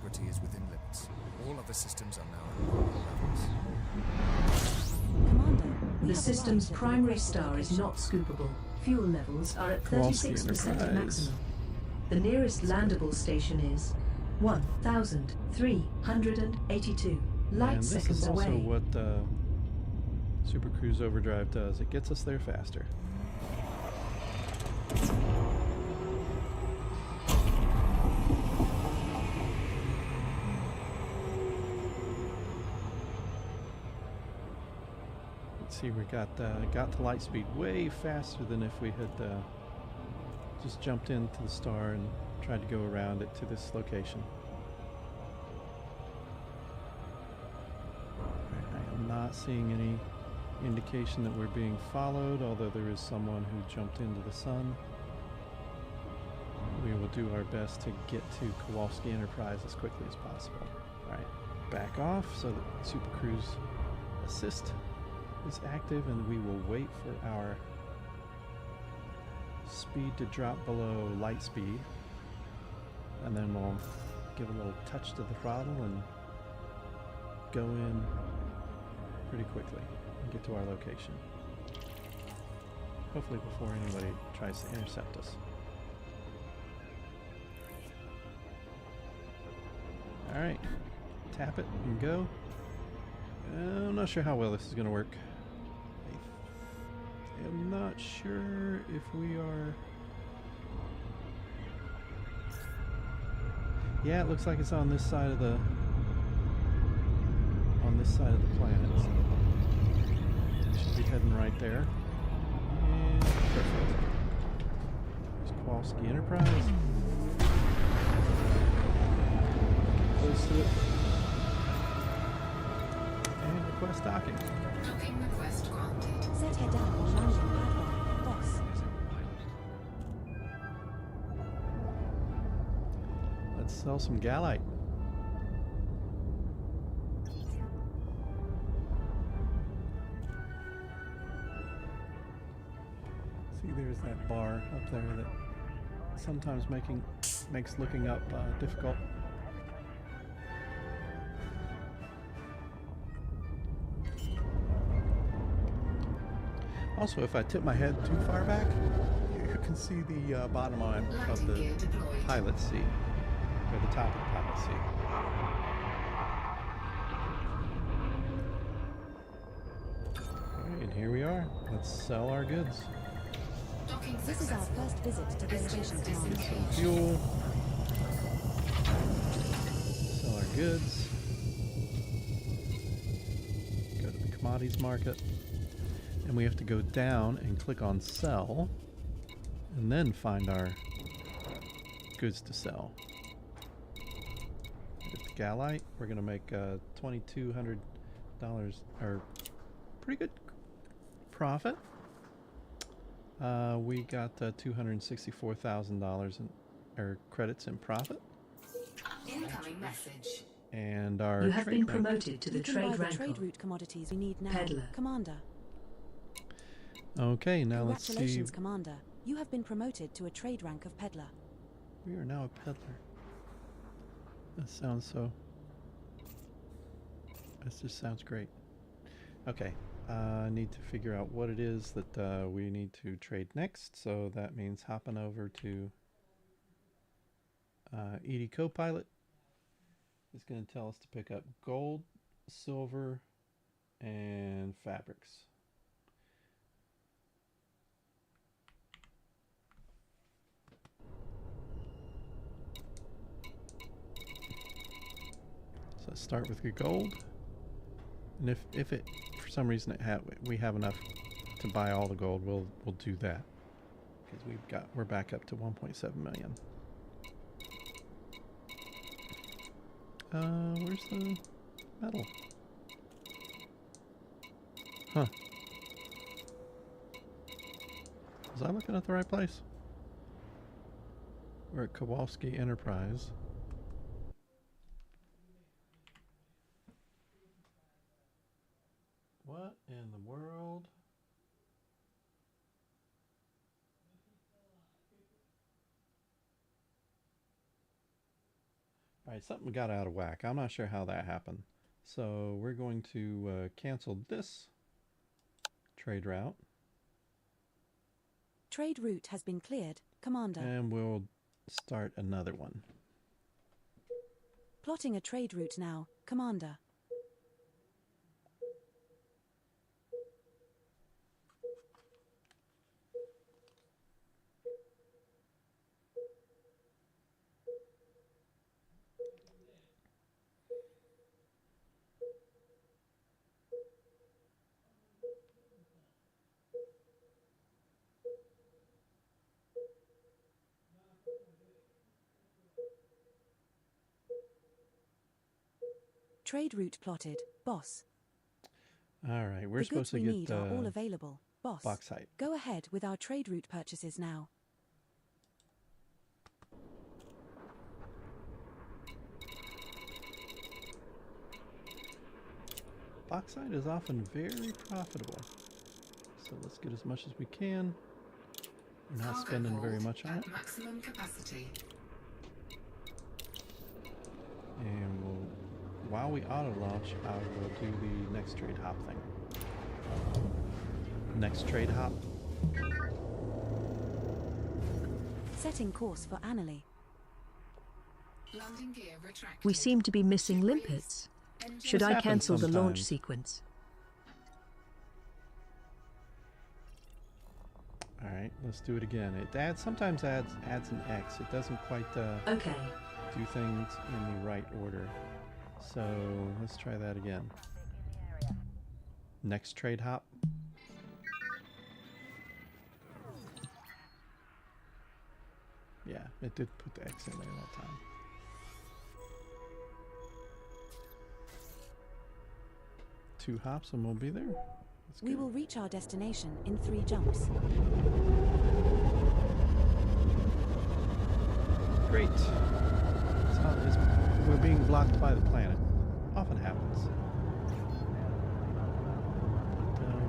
integrity is within limits. All other systems are now at normal levels. Commander, we The have system's arrived at the primary requested star is location. not scoopable. Fuel levels are at Kowalski 36% of Enterprise. maximum. The nearest landable station is 1,382 light And this seconds is also away. what Super Cruise Overdrive does. It gets us there faster. Let's see, we got to light speed way faster than if we had just jumped into the star and tried to go around it to this location. I am not seeing any indication that we're being followed, although there is someone who jumped into the sun. We will do our best to get to Kowalski Enterprise as quickly as possible. Alright, back off so that Super Cruise Assist is active, and we will wait for our speed to drop below light speed, and then we'll give a little touch to the throttle and go in pretty quickly and get to our location. Hopefully before anybody tries to intercept us. Alright, tap it and go. I'm not sure how well this is going to work. I'm not sure if we are... Yeah, it looks like it's on this side of the... planet. So should be heading right there. And perfect. There's Kowalski Enterprise. Close to it. And request docking. Docking request granted. Set her down on landing pad 1. Boss. Let's sell some Galite. See, there's that bar up there that sometimes makes looking up difficult. Also, if I tip my head too far back, you can see the bottom line of the pilot seat, or the top of the pilot seat. Alright, and here we are. Let's sell our goods. Docking This is our first visit to this station, Commander. Some fuel. Sell our goods. Go to the commodities market. And we have to go down and click on sell, and then find our goods to sell. With the Galite, we're going to make $2,200, or pretty good profit. We got $264,000 in credits in profit. Incoming message. And our You have trade been rank. promoted to the You can trade buy the rank trade of route commodities we need now, Peddler. Commander. Okay, now let's see. Congratulations, Commander. You have been promoted to a trade rank of Peddler. We are now a peddler. That sounds so... This just sounds great. Okay, I need to figure out what it is that we need to trade next. So that means hopping over to ED Copilot. It's going to tell us to pick up gold, silver, and fabrics. So let's start with your gold, and if it for some reason we have enough to buy all the gold, we'll do that, because we're back up to 1.7 million. Where's the metal? Huh? Was I looking at the right place? We're at Kowalski Enterprise. What in the world? Alright, something got out of whack. I'm not sure how that happened. So we're going to cancel this trade route. Trade route has been cleared, Commander. And we'll start another one. Plotting a trade route now, Commander. Trade route plotted, boss. Alright, we're The supposed goods to we get need are all available, boss. bauxite. Go ahead with our trade route purchases now. Bauxite is often very profitable. So let's get as much as we can. We're not spending very much on it. Maximum capacity. And we'll, while we auto launch, I will do the next trade hop thing. Next trade hop. Setting course for Annalie. Landing gear retracted. We seem to be missing limpets. Should This I happens cancel the launch sometimes. sequence? Alright, let's do it again. It sometimes adds an X. It doesn't quite Okay. do things in the right order. So let's try that again. Next trade hop. Yeah, it did put the X in there that time. Two hops and we'll be there. Let's We go. will reach our destination in 3 jumps. Great. We're being blocked by the planet. Often happens.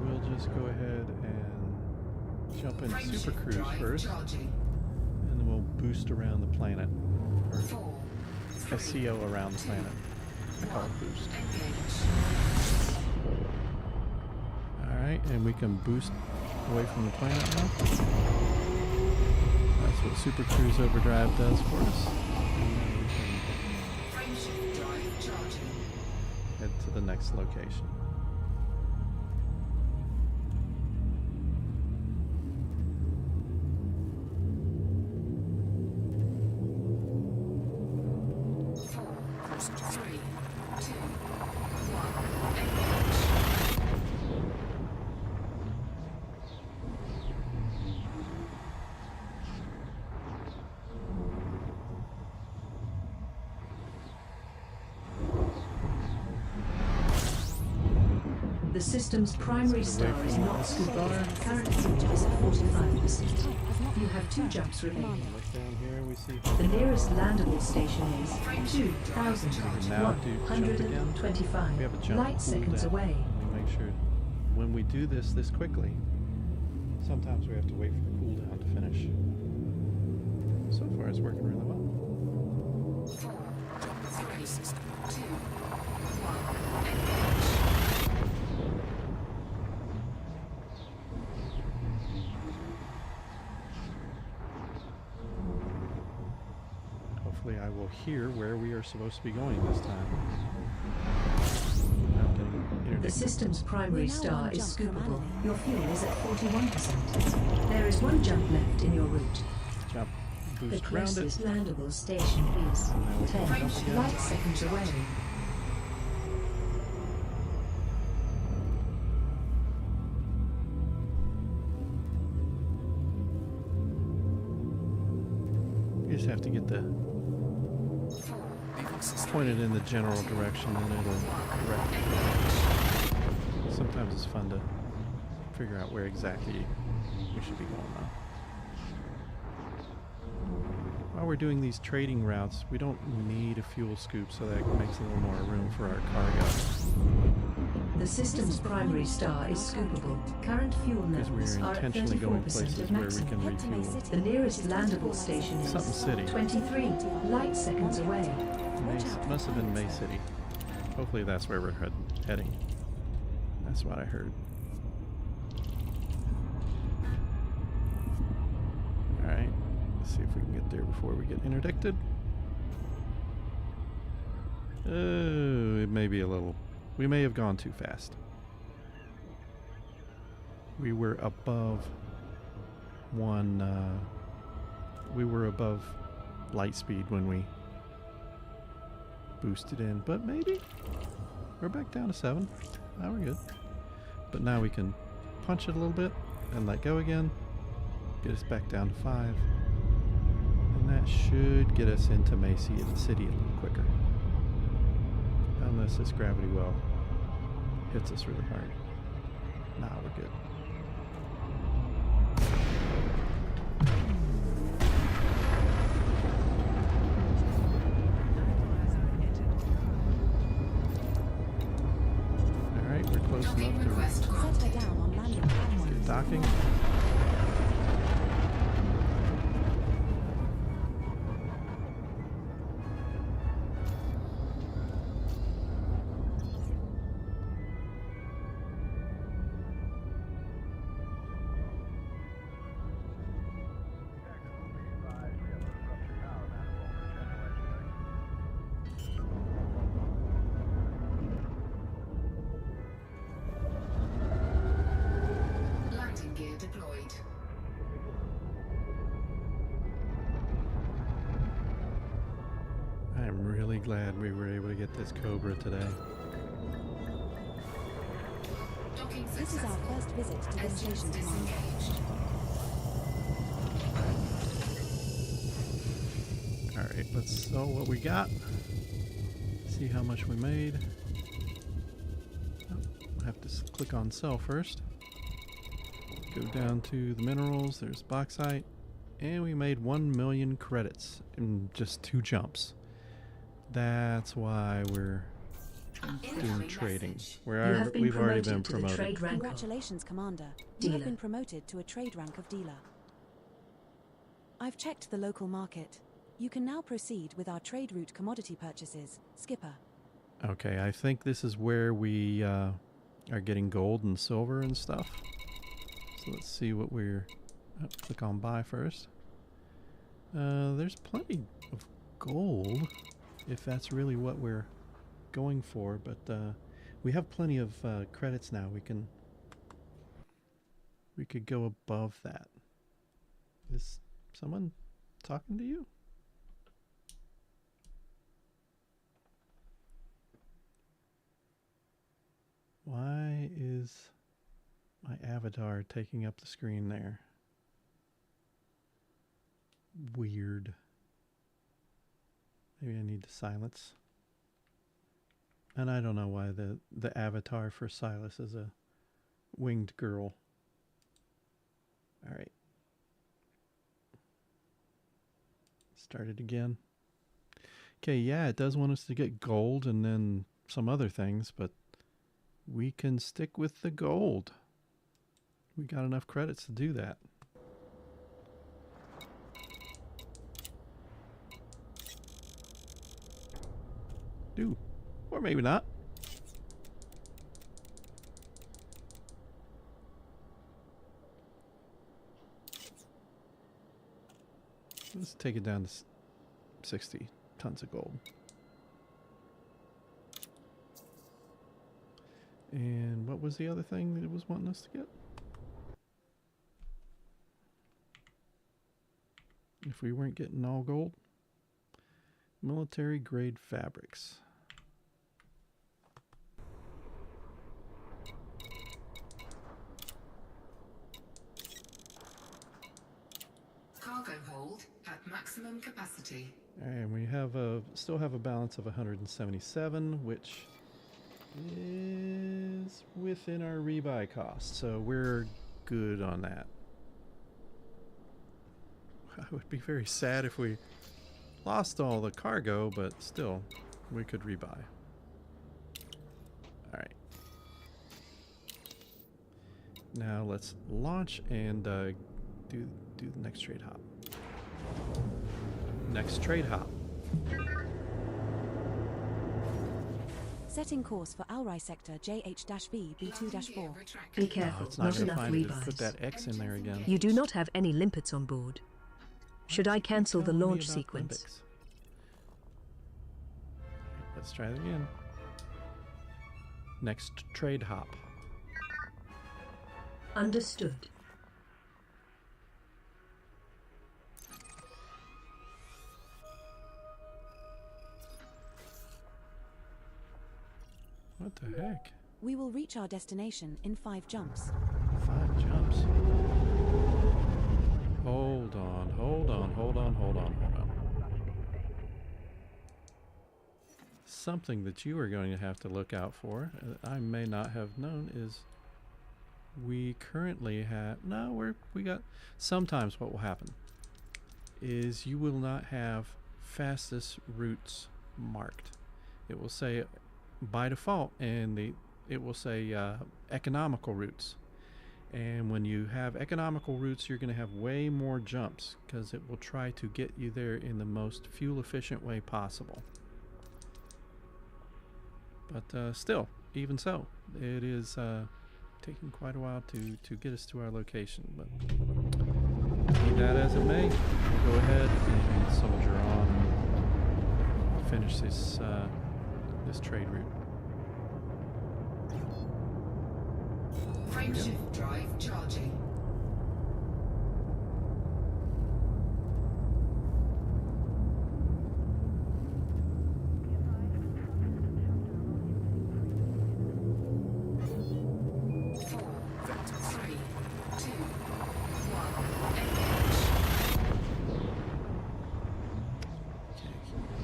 We'll just go ahead and jump into Super Cruise first. And then we'll boost around the planet. Or SEO around the planet. I call it boost. Alright, and we can boost away from the planet now. That's what Super Cruise Overdrive does for us. Head to the next location. The system's primary star is not scoopable. Current fuel is at 45%. You have 2 jumps remaining. Look down here, we see The nearest landable station is now do jump again. 2,125 We have a jump light seconds cooldown. away. We make sure when we do this quickly, sometimes we have to wait for the cooldown to finish. So far it's working really well. Hopefully I will hear where we are supposed to be going this time. I'm getting The interdicted. system's primary We now star one is jump from scoopable. Annalie. Your fuel is at 41%. There is 1 jump left in your route. Jump, The boost around it. closest landable station is now we can 10 jump again. light seconds away. You just have to get the pointed in the general direction and it'll correct it. Sometimes it's fun to figure out where exactly we should be going now. While we're doing these trading routes, we don't need a fuel scoop, so that makes a little more room for our cargo. The system's primary star is scoopable. Current fuel Because levels we're are at intentionally going 34% places of where we maximum. can Head to my refuel. city. The nearest landable station is Something city. 23 light seconds away. Must have been May City. Hopefully that's where we're heading. That's what I heard. Alright, let's see if we can get there before we get interdicted. Oh, it may be a little... We may have gone too fast. We were above we were above light speed when we boosted in, but maybe we're back down to 7. Now we're good. But now we can punch it a little bit and let go again. Get us back down to 5. And that should get us into Macy in the city a little quicker. Unless this gravity well hits us really hard. Nah, we're good. Alright, we're close enough to Request Set her down on landing platform. get docking. landing gear deployed. I'm really glad we were able to get this Cobra today. Docking This is our successful. first visit to the Engines station command. disengaged. Alright, let's sell what we got. See how much we made. Oh, I have to click on sell first. Go down to the minerals, there's bauxite. And we made 1 million credits in just 2 jumps. That's why we're doing Incoming trading. message. You have been We've already promoted been to the promoted. trade rank of Congratulations, Commander. You Dealer. have been promoted to a trade rank of dealer. I've checked the local market. You can now proceed with our trade route commodity purchases, Skipper. Okay, I think this is where we are getting gold and silver and stuff. So let's see what we're... Oh, click on buy first. There's plenty of gold, if that's really what we're going for, but we have plenty of credits now. We could go above that. Is someone talking to you? Why is my avatar taking up the screen there? Weird. Maybe I need to silence. And I don't know why the avatar for Silas is a winged girl. Alright. Start it again. Okay, yeah, it does want us to get gold and then some other things, but we can stick with the gold. We got enough credits to do that. Do. Or maybe not. Let's take it down to 60 tons of gold. And what was the other thing that it was wanting us to get? If we weren't getting all gold. Military grade fabrics. Cargo hold at maximum capacity. And we have still have a balance of 177, which is within our rebuy cost, so we're good on that. I would be very sad if we lost all the cargo, but still, we could rebuy. Alright. Now let's launch and do the next trade hop. Next trade hop. Setting course for Alrai sector JH-V B2-4. Be careful, It's not not going to enough find it to put rebuys. that X in there again. You do not have any limpets on board. Should I cancel the Telling me launch about sequence? Olympics. Let's try it again. Next trade hop. Understood. What the heck? We will reach our destination in 5 jumps. 5 jumps. Hold on, hold on, hold on, hold on, hold on. Something that you are going to have to look out for, I may not have known, is we currently have, we got, sometimes what will happen is you will not have fastest routes marked. It will say by default, and it will say economical routes. And when you have economical routes, you're going to have way more jumps because it will try to get you there in the most fuel efficient way possible. But still, even so, it is taking quite a while to get us to our location. But be that as it may, we'll go ahead and soldier on and finish this this trade route. Frameshift drive charging.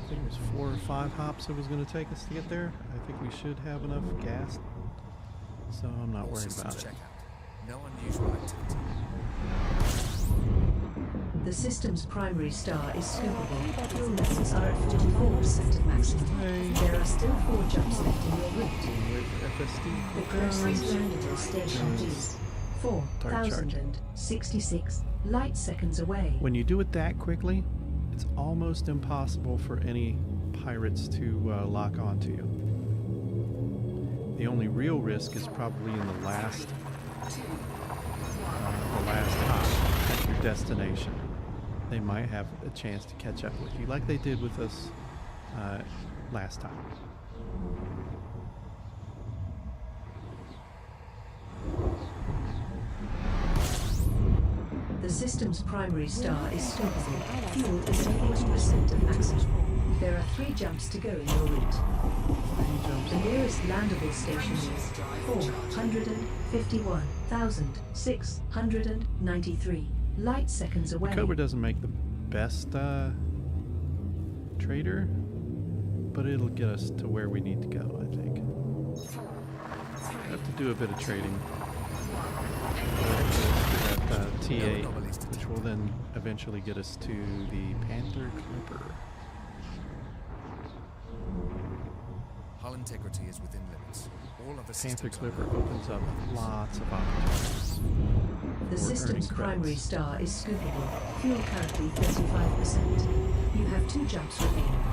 I think it was 4 or 5 hops it was going to take us to get there. I think we should have enough gas, so I'm not worried about it. Check out. No unusual activity. The system's primary star is scoopable. Fuel levels are at 44% of maximum. There are still 4 jumps left in your route. With FSD. The closest landable station is 4,066 light seconds away. When you do it that quickly, it's almost impossible for any pirates to lock onto you. The only real risk is probably in the last hop at your destination. They might have a chance to catch up with you, like they did with us last time. The system's primary star is scoopable. Fuel is at 40% of maximum. There are 3 jumps to go in your route. The nearest landable station is 451,693 light seconds away. Cobra doesn't make the best trader, but it'll get us to where we need to go, I think. Have to do a bit of trading. That T8, which will then eventually get us to the Panther Clipper. Hull integrity is within limits. All of the Panther systems Clipper are opens up lots of opportunities. The for system's earning primary credits. star is scoopable. Fuel currently 35%. You have 2 jumps remaining.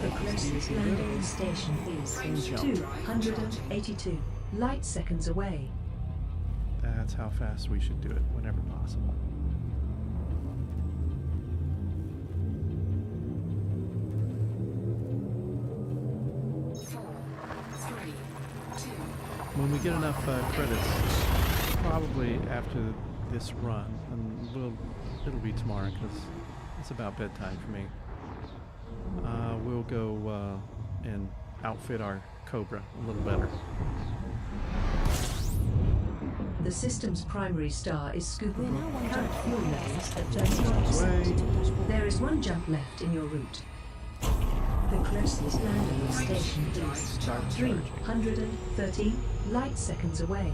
The closest landing station is 282 light seconds away. That's how fast we should do it, whenever possible. When we get enough credits, probably after this run, and it'll be tomorrow because it's about bedtime for me. We'll go and outfit our Cobra a little better. The system's primary star is scoopable. Current fuel levels at Way. 35%. There is 1 jump left in your route. The closest landing station is 313 light seconds away.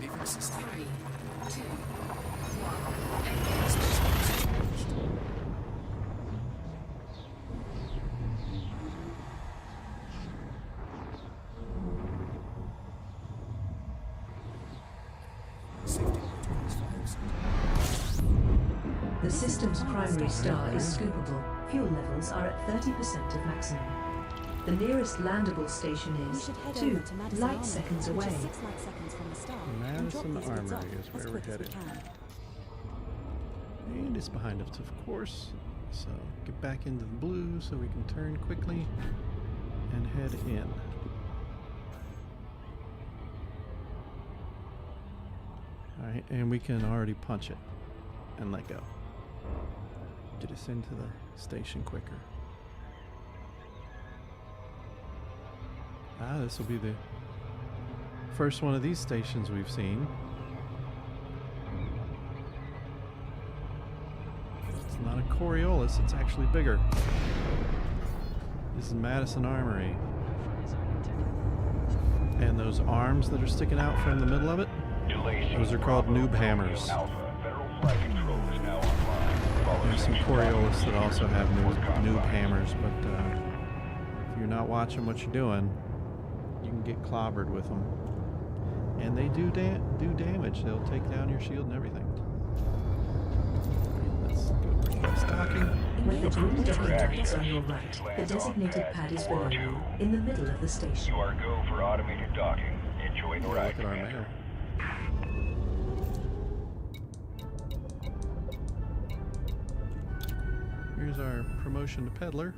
leaving system. 3, 2, 1. Space force changed. The system's primary star is scoopable. Fuel levels are at 30% of maximum. The nearest landable station You is should head 2 over to Madison light Armory, seconds which away. is 6 light seconds from the star. and drop Madison these goods Armory off is as where we're quick as we headed. can. And it's behind us, of course. So get back into the blue so we can turn quickly and head in. Alright, and we can already punch it and let go. Get us into the station quicker. Ah, this will be the first one of these stations we've seen. It's not a Coriolis, it's actually bigger. This is Madison Armory. And those arms that are sticking out from the middle of it, those are called noob hammers. There's some Coriolis that also have noob hammers, but if you're not watching what you're doing, you can get clobbered with them. And they do damage. They'll take down your shield and everything. Let's go bring stocking. When the green dot is on your right, the designated pad is below you, in the middle of the station. You are go for automated docking. Enjoy the ride, Look at our Commander. mail. Here's our promotion to peddler.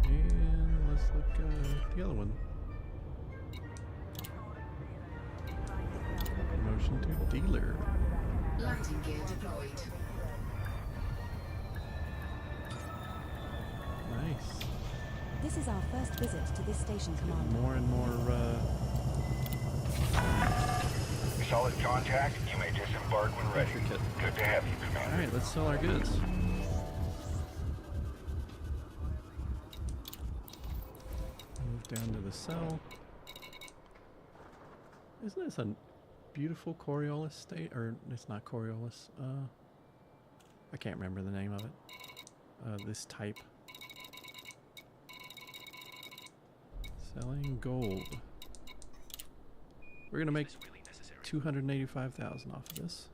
And let's look at the other one. Promotion to dealer. Landing gear deployed. Nice. This is our first visit to this station, Commander. More and more Solid contact. You may disembark when ready. intricate. Good to have you, Commander. Alright, let's sell our goods. Move down to the cell. Isn't this a beautiful Coriolis state? Or it's not Coriolis. I can't remember the name of it. This type. Selling gold. We're gonna make 285,000 off of this.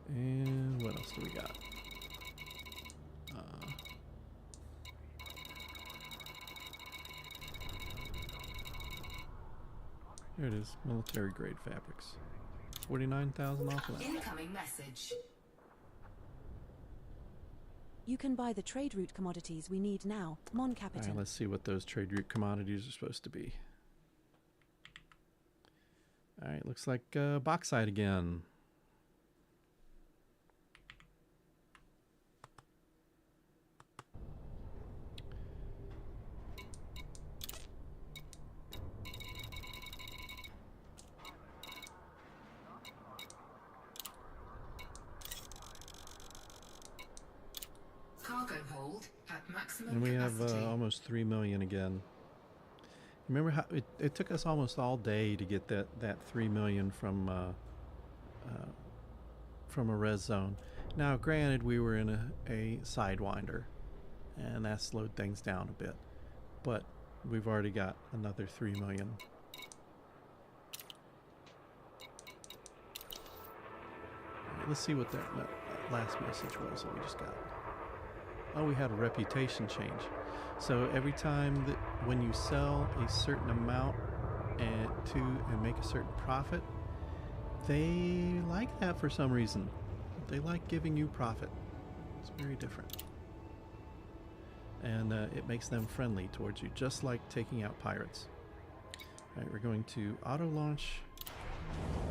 And what else do we got? Here it is, military grade fabrics. 49,000 off of that. Incoming message. You can buy the trade route commodities we need now, Mon Capitan. Alright, let's see what those trade route commodities are supposed to be. Alright, looks like bauxite again. Cargo hold at maximum And we have capacity. almost 3 million again. Remember how it took us almost all day to get that 3 million from a res zone. Now, granted, we were in a sidewinder, and that slowed things down a bit. But we've already got another 3 million. Alright, let's see what that last message was that we just got. Oh, we had a reputation change. So every time that when you sell a certain amount and make a certain profit, they like that for some reason. They like giving you profit. It's very different. And it makes them friendly towards you, just like taking out pirates. Alright, we're going to auto launch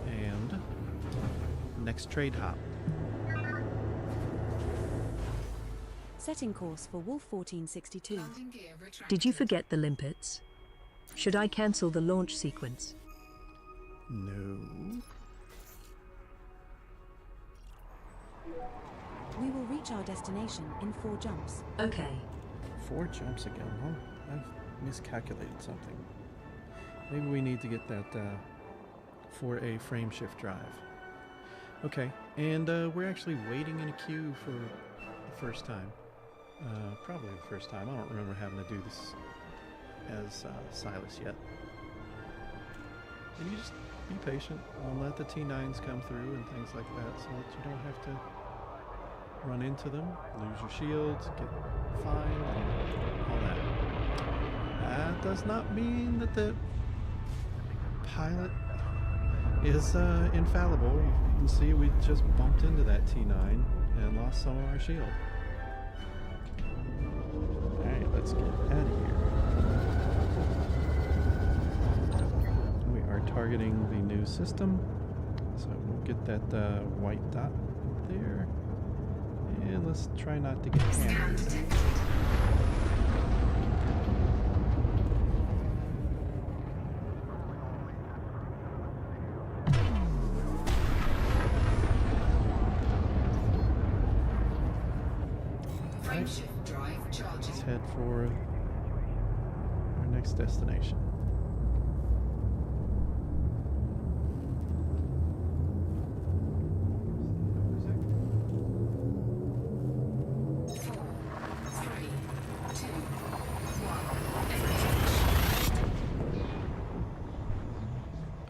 and next trade hop. Setting course for Wolf 1462. Landing gear retracted. Did you forget the limpets? Should I cancel the launch sequence? No. We will reach our destination in 4 jumps. Okay. 4 jumps again, huh? I've miscalculated something. Maybe we need to get that for a frame shift drive. Okay, and we're actually waiting in a queue for the first time. Probably the first time. I don't remember having to do this as Silas yet. And you just be patient and let the T9s come through and things like that so that you don't have to run into them, lose your shields, get fined, and all that. That does not mean that the pilot is infallible. You can see we just bumped into that T9 and lost some of our shield. Alright, let's get out of here. We are targeting the new system, so we'll get that white dot there. And let's try not to get hammered. Let's head for our next destination.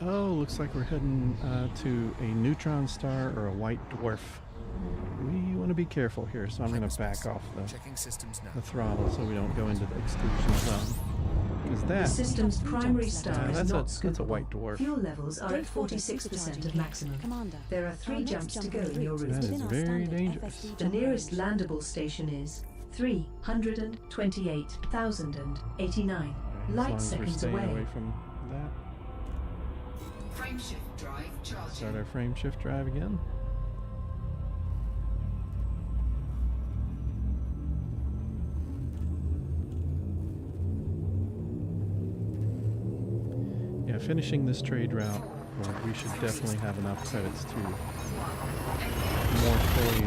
Oh, looks like we're heading to a neutron star or a white dwarf. We want to be careful here, so I'm going to back off the throttle so we don't go into the exclusion zone. Because that the system's primary star is not scoopable. That's a white dwarf. Fuel levels are at 46% of maximum. Commander, There are 3 jumps to go in your That route. is very dangerous. The nearest landable station is 328,089 light seconds away. From that. Frame shift drive charging. Start our frame shift drive again. Yeah, finishing this trade route, well, we should definitely have enough credits to more fully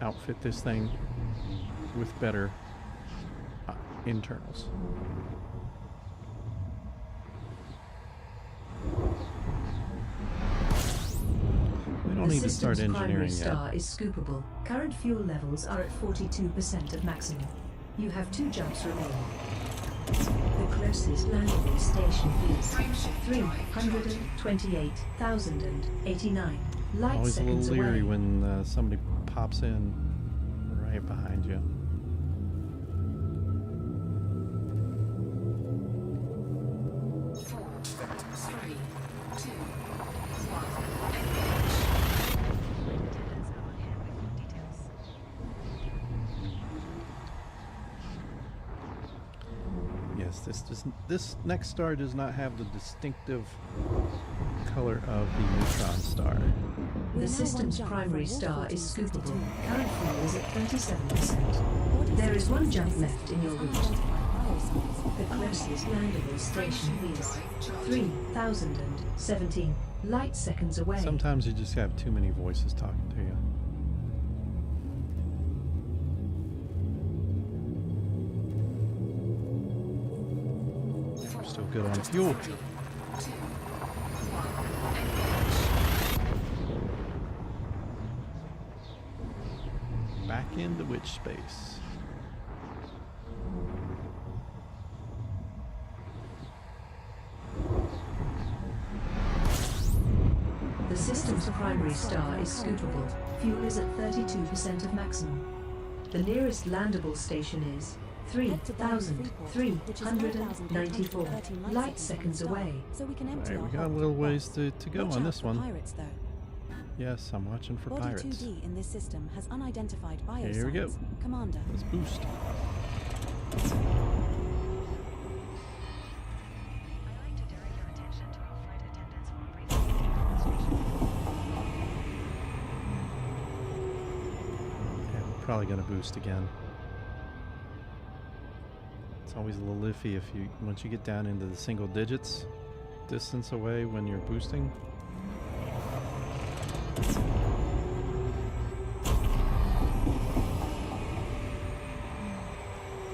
outfit this thing with better internals. We don't need to start engineering yet. The primary star is scoopable. Current fuel levels are at 42% of maximum. You have 2 jumps remaining. The closest landable station is 328,089 light Always a seconds little leery away. when somebody pops in right behind you. Yes, this next star does not have the distinctive color of the neutron star. The system's primary star is scoopable. Current fuel is at 37%. There is 1 jump left in your route. The closest landable station is 3,017 light seconds away. Sometimes you just have too many voices talking to you. We're still good on fuel. Back into which space? The system's primary star is scoopable. Fuel is at 32% of maximum. The nearest landable station is 3,394 light seconds away. So we can empty Alright, we our got a hopper little well. ways to go Watch on out this for one. Pirates, though. Yes, I'm watching for Body pirates. 2D in this system has unidentified biosides. Here we go. Commander. Let's boost. I like to direct your attention to our flight attendants while breathing in demonstration. Yeah, we're probably gonna boost again. It's always a little iffy if you once you get down into the single digits distance away when you're boosting.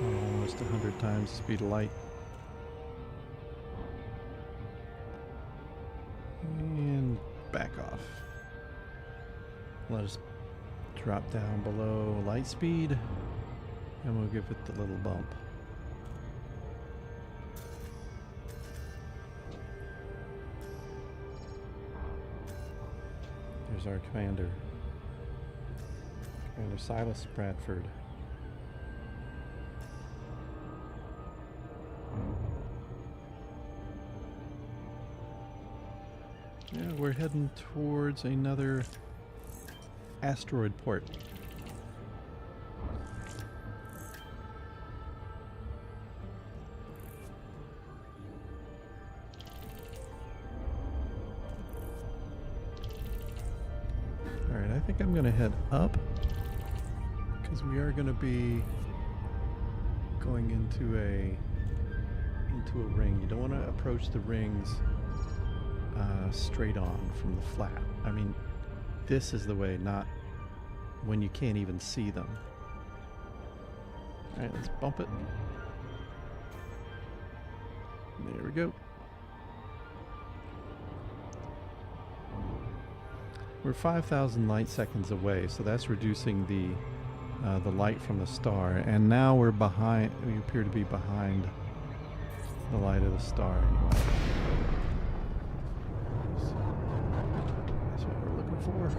Almost 100 times the speed of light. And back off. Let us drop down below light speed and we'll give it the little bump. There's our commander. Commander Silas Bradford. Yeah, we're heading towards another asteroid port. Alright, I think I'm going to head up because we are going to be going into a ring. You don't want to approach the rings straight on from the flat. I mean, this is the way, not when you can't even see them. Alright, let's bump it. There we go. We're 5,000 light seconds away, so that's reducing the light from the star. And now we're behind. We appear to be behind the light of the star anyway. So that's what we're looking for.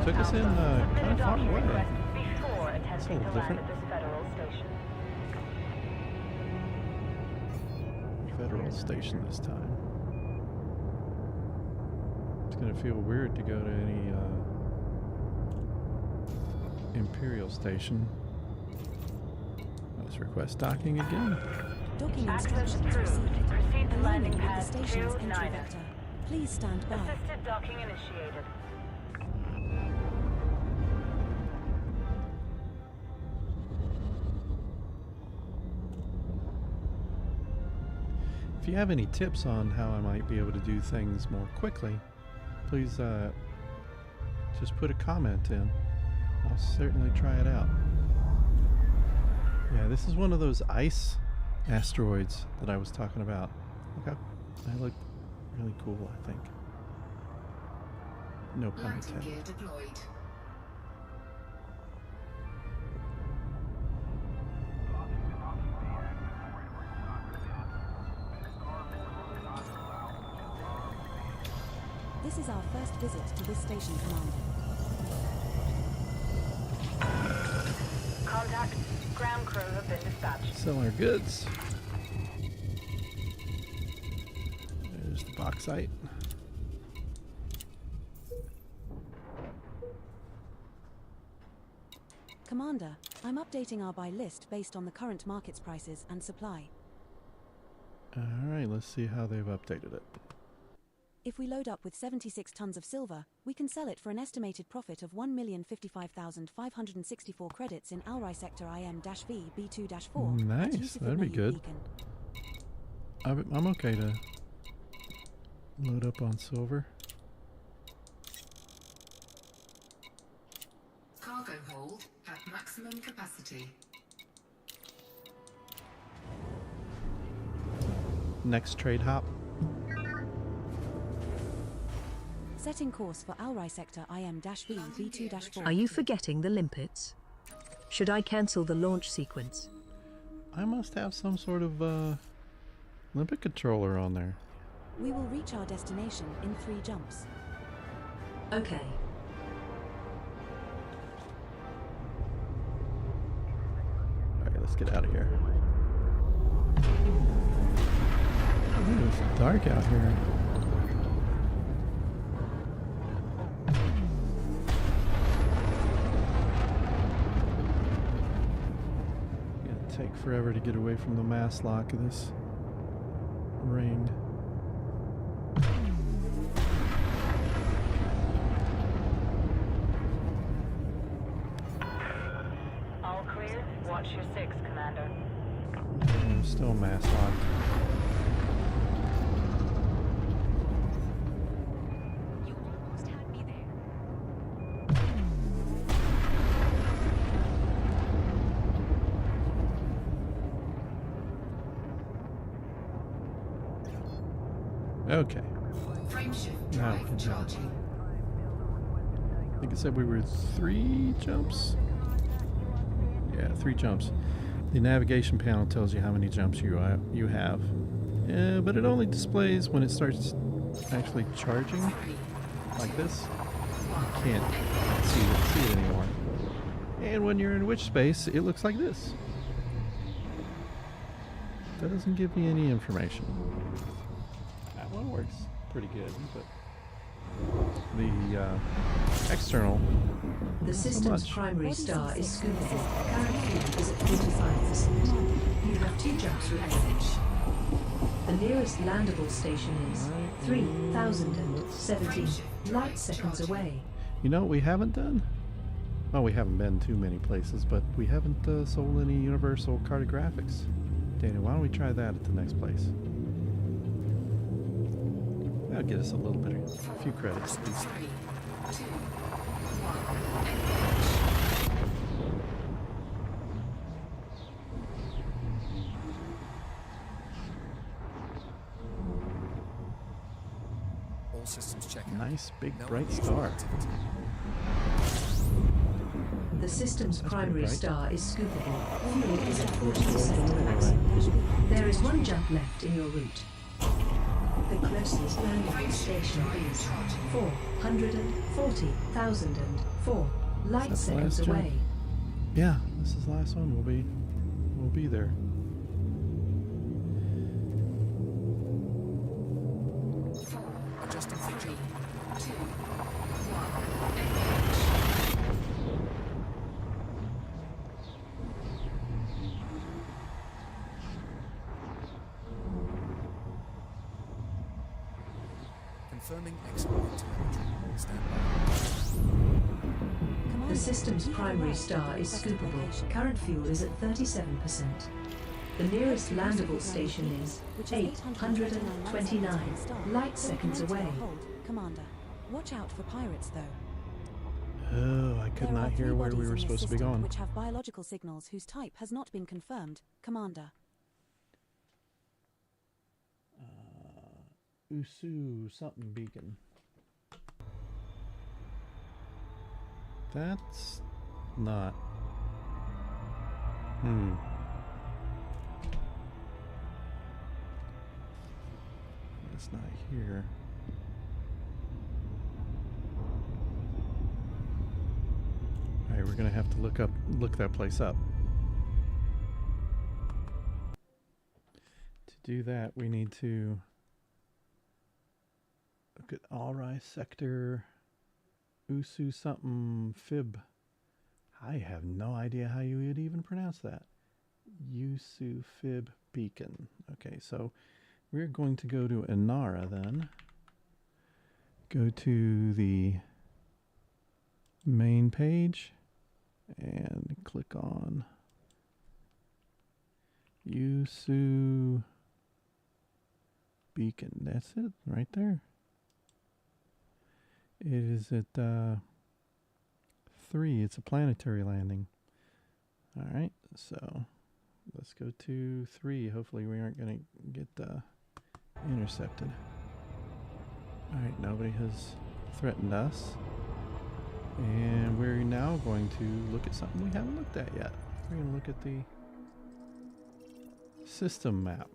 Took us in kind of far away. It's a little different. Federal station this time. It's gonna feel weird to go to any Imperial station. Let's request docking again. Docking instructions received. Proceed to landing Alignment with the pad station's entry 29. vector. Please stand by. Assisted docking initiated. If you have any tips on how I might be able to do things more quickly, please just put a comment in. I'll certainly try it out. Yeah, this is one of those ice asteroids that I was talking about. Okay, they look really cool, I think. No pun Landing intended. gear deployed. This is our first visit to this station, Commander. Contact. Ground crew have been dispatched. Sell our goods. There's the bauxite. Commander, I'm updating our buy list based on the current market's prices and supply. Alright, let's see how they've updated it. If we load up with 76 tons of silver, we can sell it for an estimated profit of 1,055,564 credits in Alrai Sector IM-V B2-4. Nice, that'd be good. I'm okay to load up on silver. Cargo hold at maximum capacity. Next trade hop. Setting course for Alrai Sector IM-V B2-4. Are you forgetting the limpets? Should I cancel the launch sequence? I must have some sort of limpet controller on there. We will reach our destination in 3 jumps. Okay. Alright, let's get out of here. Ooh, it's dark out here. Take forever to get away from the mass lock of this ring. All clear. Watch your 6, Commander. Yeah, still mass locked. You almost had me there. Okay. Frameshift Now we drive can jump. charging. I think it said we were 3 jumps. Yeah, 3 jumps. The navigation panel tells you how many jumps you have But it only displays when it starts actually charging, like this. You can't see it anymore. And when you're in witch space, it looks like this. Doesn't give me any information. That one works pretty good, but the external. The not so system's much. primary star is scoopable. Current fuel is at 45%. You have 2 jumps remaining. The nearest landable station is 3,017 light seconds away. You know what we haven't done? Well, we haven't been too many places, but we haven't sold any universal cartographics. Dana, why don't we try that at the next place? That'll get us a little bit, a few credits at least. All systems checking. Nice big No bright unusual star. activity. The system's That's primary pretty bright. star is scoopable. Fuel is at 40% maximum. There is 1 jump left in your route. The closest landable station is 440,004 light That's the seconds last jump. away. Yeah, this is the last one. We'll be there. Adjusting feature. Confirming export telemetry. Stand by. The system's primary star is scoopable. Current fuel is at 37%. The nearest landable station is 829 light seconds away. Commander, watch out for pirates though. Oh, I could There are not hear 3 where we bodies were in this supposed to be system going. which have biological signals whose type has not been confirmed, Commander. Usu something beacon. That's not. It's not here. Alright, we're gonna have to look that place up. To do that, we need to look at Alrai sector Usu something fib. I have no idea how you would even pronounce that. Usu fib beacon. Okay, so we're going to go to Inara then. Go to the main page and click on Usu beacon. That's it right there. It is at 3. It's a planetary landing. Alright, so let's go to 3. Hopefully we aren't going to get intercepted. Alright, nobody has threatened us. And we're now going to look at something we haven't looked at yet. We're going to look at the system map.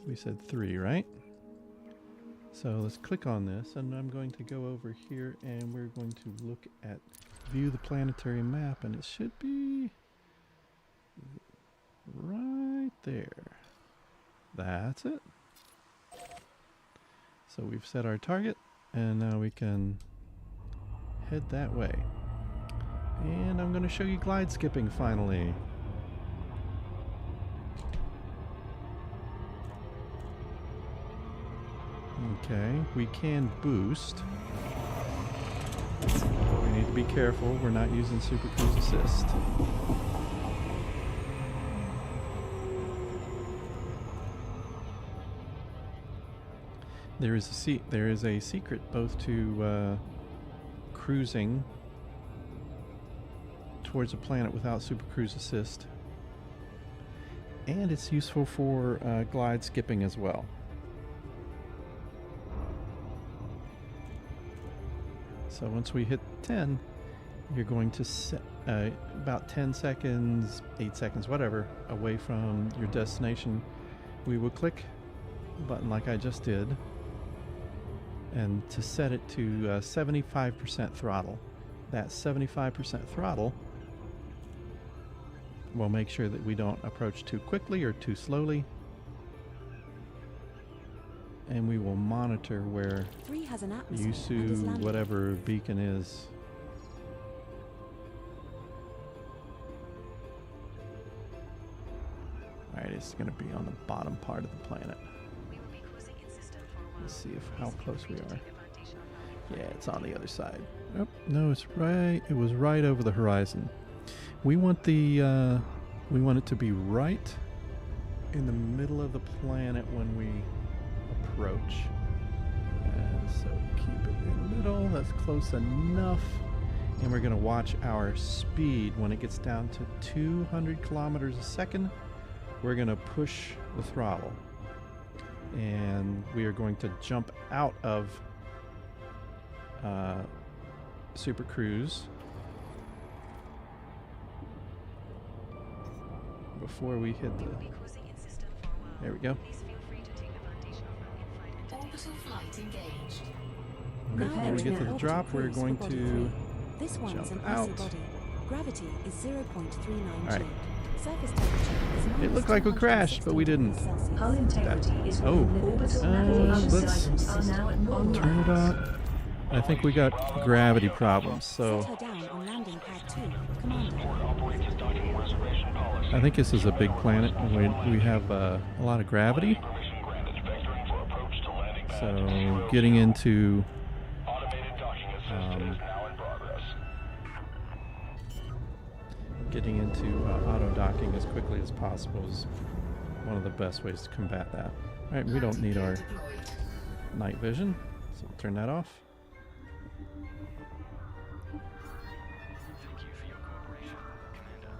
We said 3, right? So let's click on this, and I'm going to go over here and we're going to look at view the planetary map, and it should be right there. That's it. So we've set our target, and now we can head that way. And I'm going to show you glide skipping finally. Okay, we can boost. But we need to be careful. We're not using Super Cruise Assist. There is a secret both to cruising towards a planet without Super Cruise Assist, and it's useful for glide skipping as well. So once we hit 10, you're going to set about 10 seconds, 8 seconds, whatever, away from your destination. We will click button like I just did, and to set it to 75% throttle. That 75% throttle will make sure that we don't approach too quickly or too slowly. And we will monitor where 3 has an atmosphere and is Yusu, landing. whatever beacon is. Alright, it's going to be on the bottom part of the planet. We will be cruising in system for a while. Let's see if Please how feel close free we to are. take advantage of our Yeah, it's on the other side. Oh, no, it's right. It was right over the horizon. We want the we want it to be right in the middle of the planet when we approach. And so keep it in the middle. That's close enough. And we're going to watch our speed when it gets down to 200 kilometers a second. We're going to push the throttle. And we are going to jump out of Super Cruise before we hit We will the... be cruising in system for a while. There we go. Please feel free to take advantage of our in-flight Orbital flight engaged. Before Now we there get is to no the drop, orbital we're cruise going for body to 3. This one's jump an icy out. body. Gravity is 0.39 Alright. G. Surface temperature is It looked like we crashed, but we didn't. -216 Hull integrity is Oh, within limits. Orbital navigation let's systems are now at normal. turn it up. I think we got gravity problems, so Set her down on landing pad 2, Commander. I think this is a big planet and we have a lot of gravity. So getting into auto docking as quickly as possible is one of the best ways to combat that. All right, we don't need our Deployed. night vision, so we'll turn that off. Thank you for your cooperation, Commander.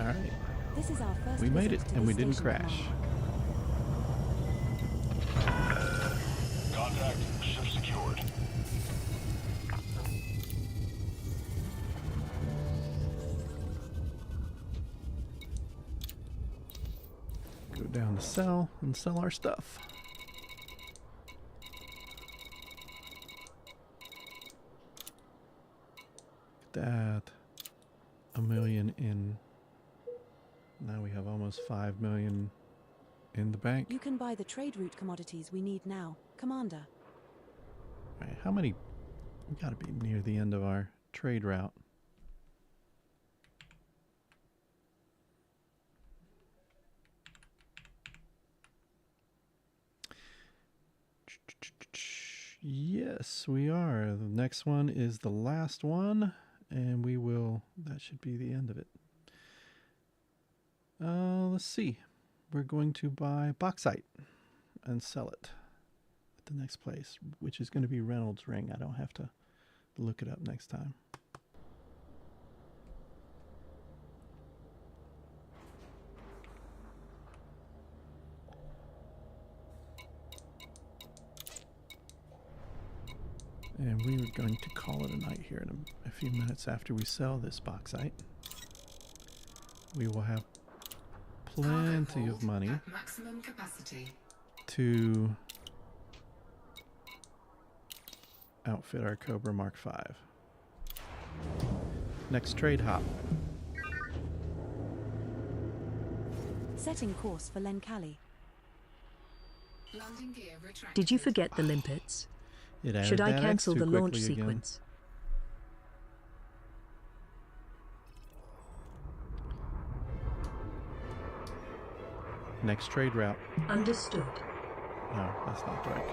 All right, This is our first we made visit it to and we this didn't station, crash. Commander. Contact. Ship secured. Go down to sell and sell our stuff. That $1 million in. Now we have almost 5 million in the bank. You can buy the trade route commodities we need now, Commander. All right, how many? We got to be near the end of our trade route. Yes, we are. The next one is the last one, and we will. That should be the end of it. Let's see. We're going to buy bauxite and sell it at the next place, which is going to be Reynolds Ring. I don't have to look it up next time. And we are going to call it a night here in a few minutes after we sell this bauxite. We will have plenty Cargo of hold money at maximum capacity. to outfit our Cobra Mk V. Next trade hop. Setting course for Lenkali. Landing gear retracted. Did you forget the limpets? It added Should I that X cancel too the launch quickly again. sequence? Next trade route. Understood. No, that's not right.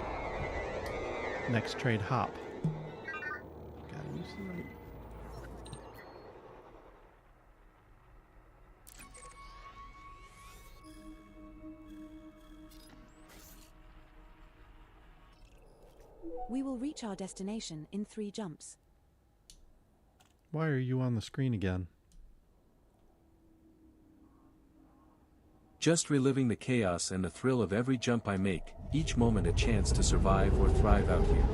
Next trade hop. Gotta use the right. We will reach our destination in 3 jumps. Why are you on the screen again? Just reliving the chaos and the thrill of every jump I make, each moment a chance to survive or thrive out here.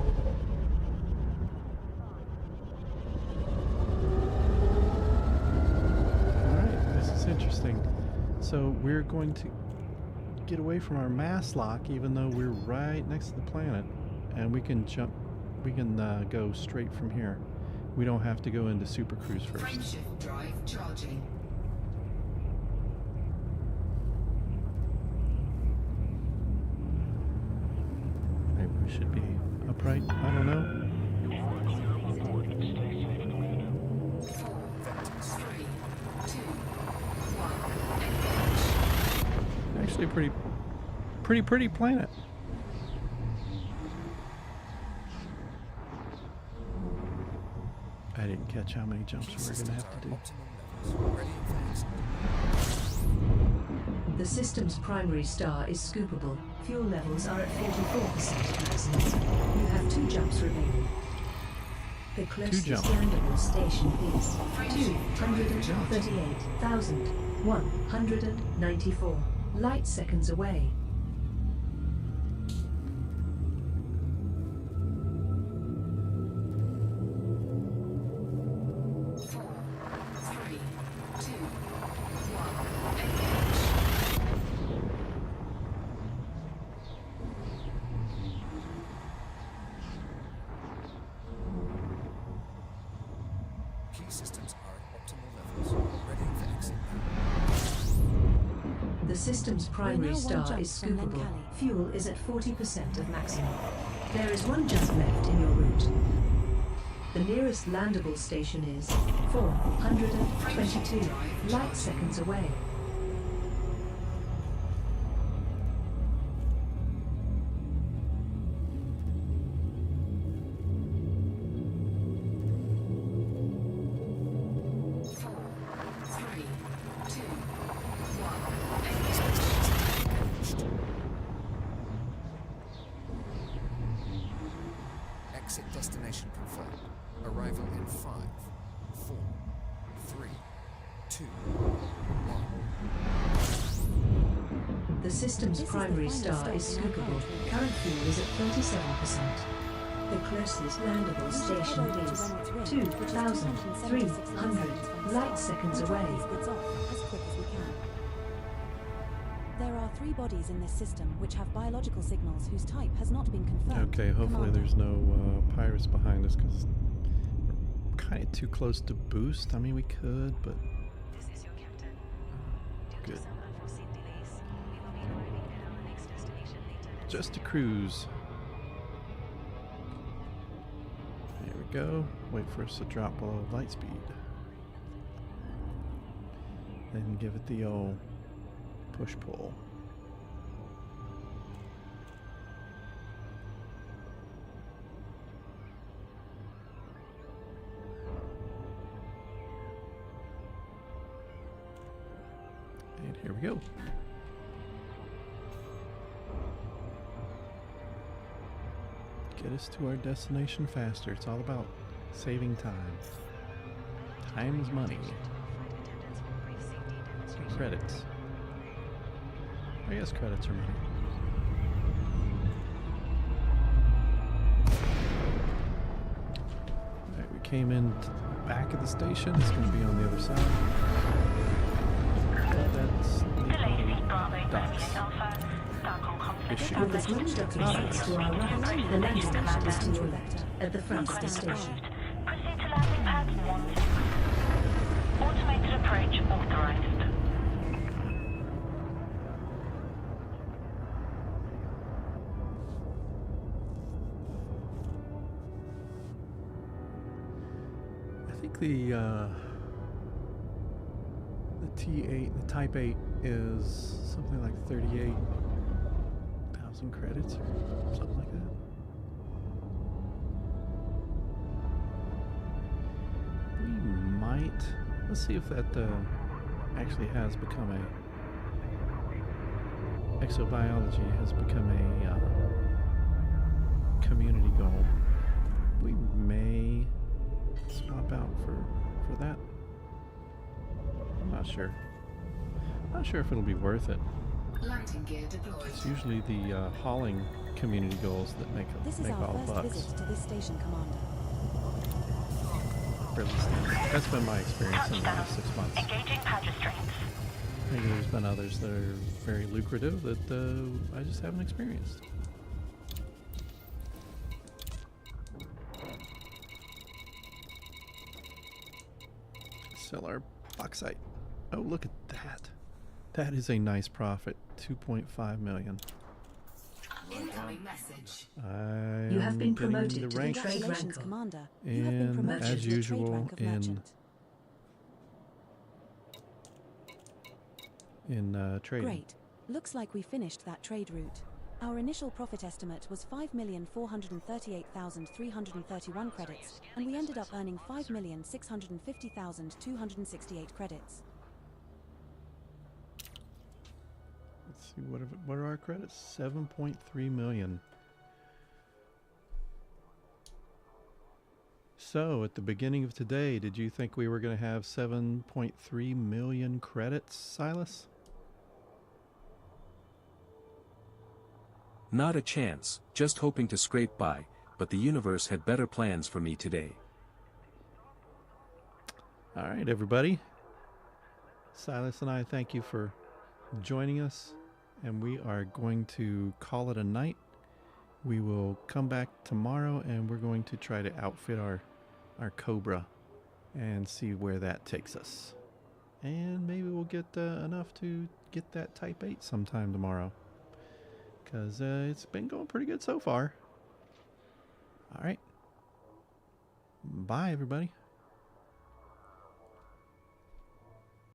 Alright, So we're going to get away from our mass lock, even though we're right next to the planet, and we can jump. We can go straight from here. We don't have to go into Super Cruise first. Frameshift drive charging. Maybe we should be upright. I don't know. 4, 3, 2, 1. Actually, pretty planet. I didn't catch how many jumps we were going to have to do. The system's primary star is scoopable. Fuel levels are at 44% maximum. You have 2 jumps remaining. The closest landable station is 238,194 light seconds away. The system's primary star is scoopable. Fuel is at 40% of maximum. There is 1 jump left in your route. The nearest landable station is 422 light seconds away. Exit destination confirmed. Arrival in 5, 4, 3, 2, 1. The system's primary star is scoopable. Current fuel is at 37%. The closest landable station is 2,300 light seconds away. There are 3 bodies in this system which have biological signals whose type has not been confirmed. Okay, hopefully Commander. there's no pirates behind us, because we're kind of too close to boost. I mean, we could, but... This is your captain. Due Good. to some unforeseen delays, we will be arriving at our next destination later than Just to cruise. There we go. Wait for us to drop below light speed. Then give it the old push-pull. And here we go. Get us to our destination faster. It's all about saving time. Time is money. Credits. I guess credits are money. Alright, we came in to the back of the station. It's going to be on the other side. That's the docks. Issue. With as many documents to our right, the landing pad is to your left, at the front of the station. Proceed to landing pad 16. Automated approach authorized. I think the T8, the Type 8 is something like 38,000 credits or something like that. We might, let's see if that actually has become a, exobiology has become a community goal. We may swap out for that. I'm not sure. Not sure if it'll be worth it. Landing gear deployed. It's usually the hauling community goals that make This is make our all first bucks. visit to this station, Commander. Or at least that's been my experience in the last 6 months. Engaging pad restraints. Maybe there's been others that are very lucrative that I just haven't experienced. Sell our bauxite. Oh, look at that. That is a nice profit. 2.5 million. Incoming message. I You have been am getting promoted the to rank trade Congratulations, rank. Commander. You have been in, promoted as to the trade usual, rank of in merchant. trading. Great. Looks like we finished that trade route. Our initial profit estimate was 5,438,331 credits, and we ended up earning 5,650,268 credits. Let's see, what are our credits? 7.3 million. So, at the beginning of today, did you think we were going to have 7.3 million credits, Silas? Not a chance, just hoping to scrape by, but the universe had better plans for me today. All right, everybody. Silas and I thank you for joining us, and we are going to call it a night. We will come back tomorrow, and we're going to try to outfit our Cobra and see where that takes us. And maybe we'll get enough to get that Type 8 sometime tomorrow, because it's been going pretty good so far. All right. Bye, everybody.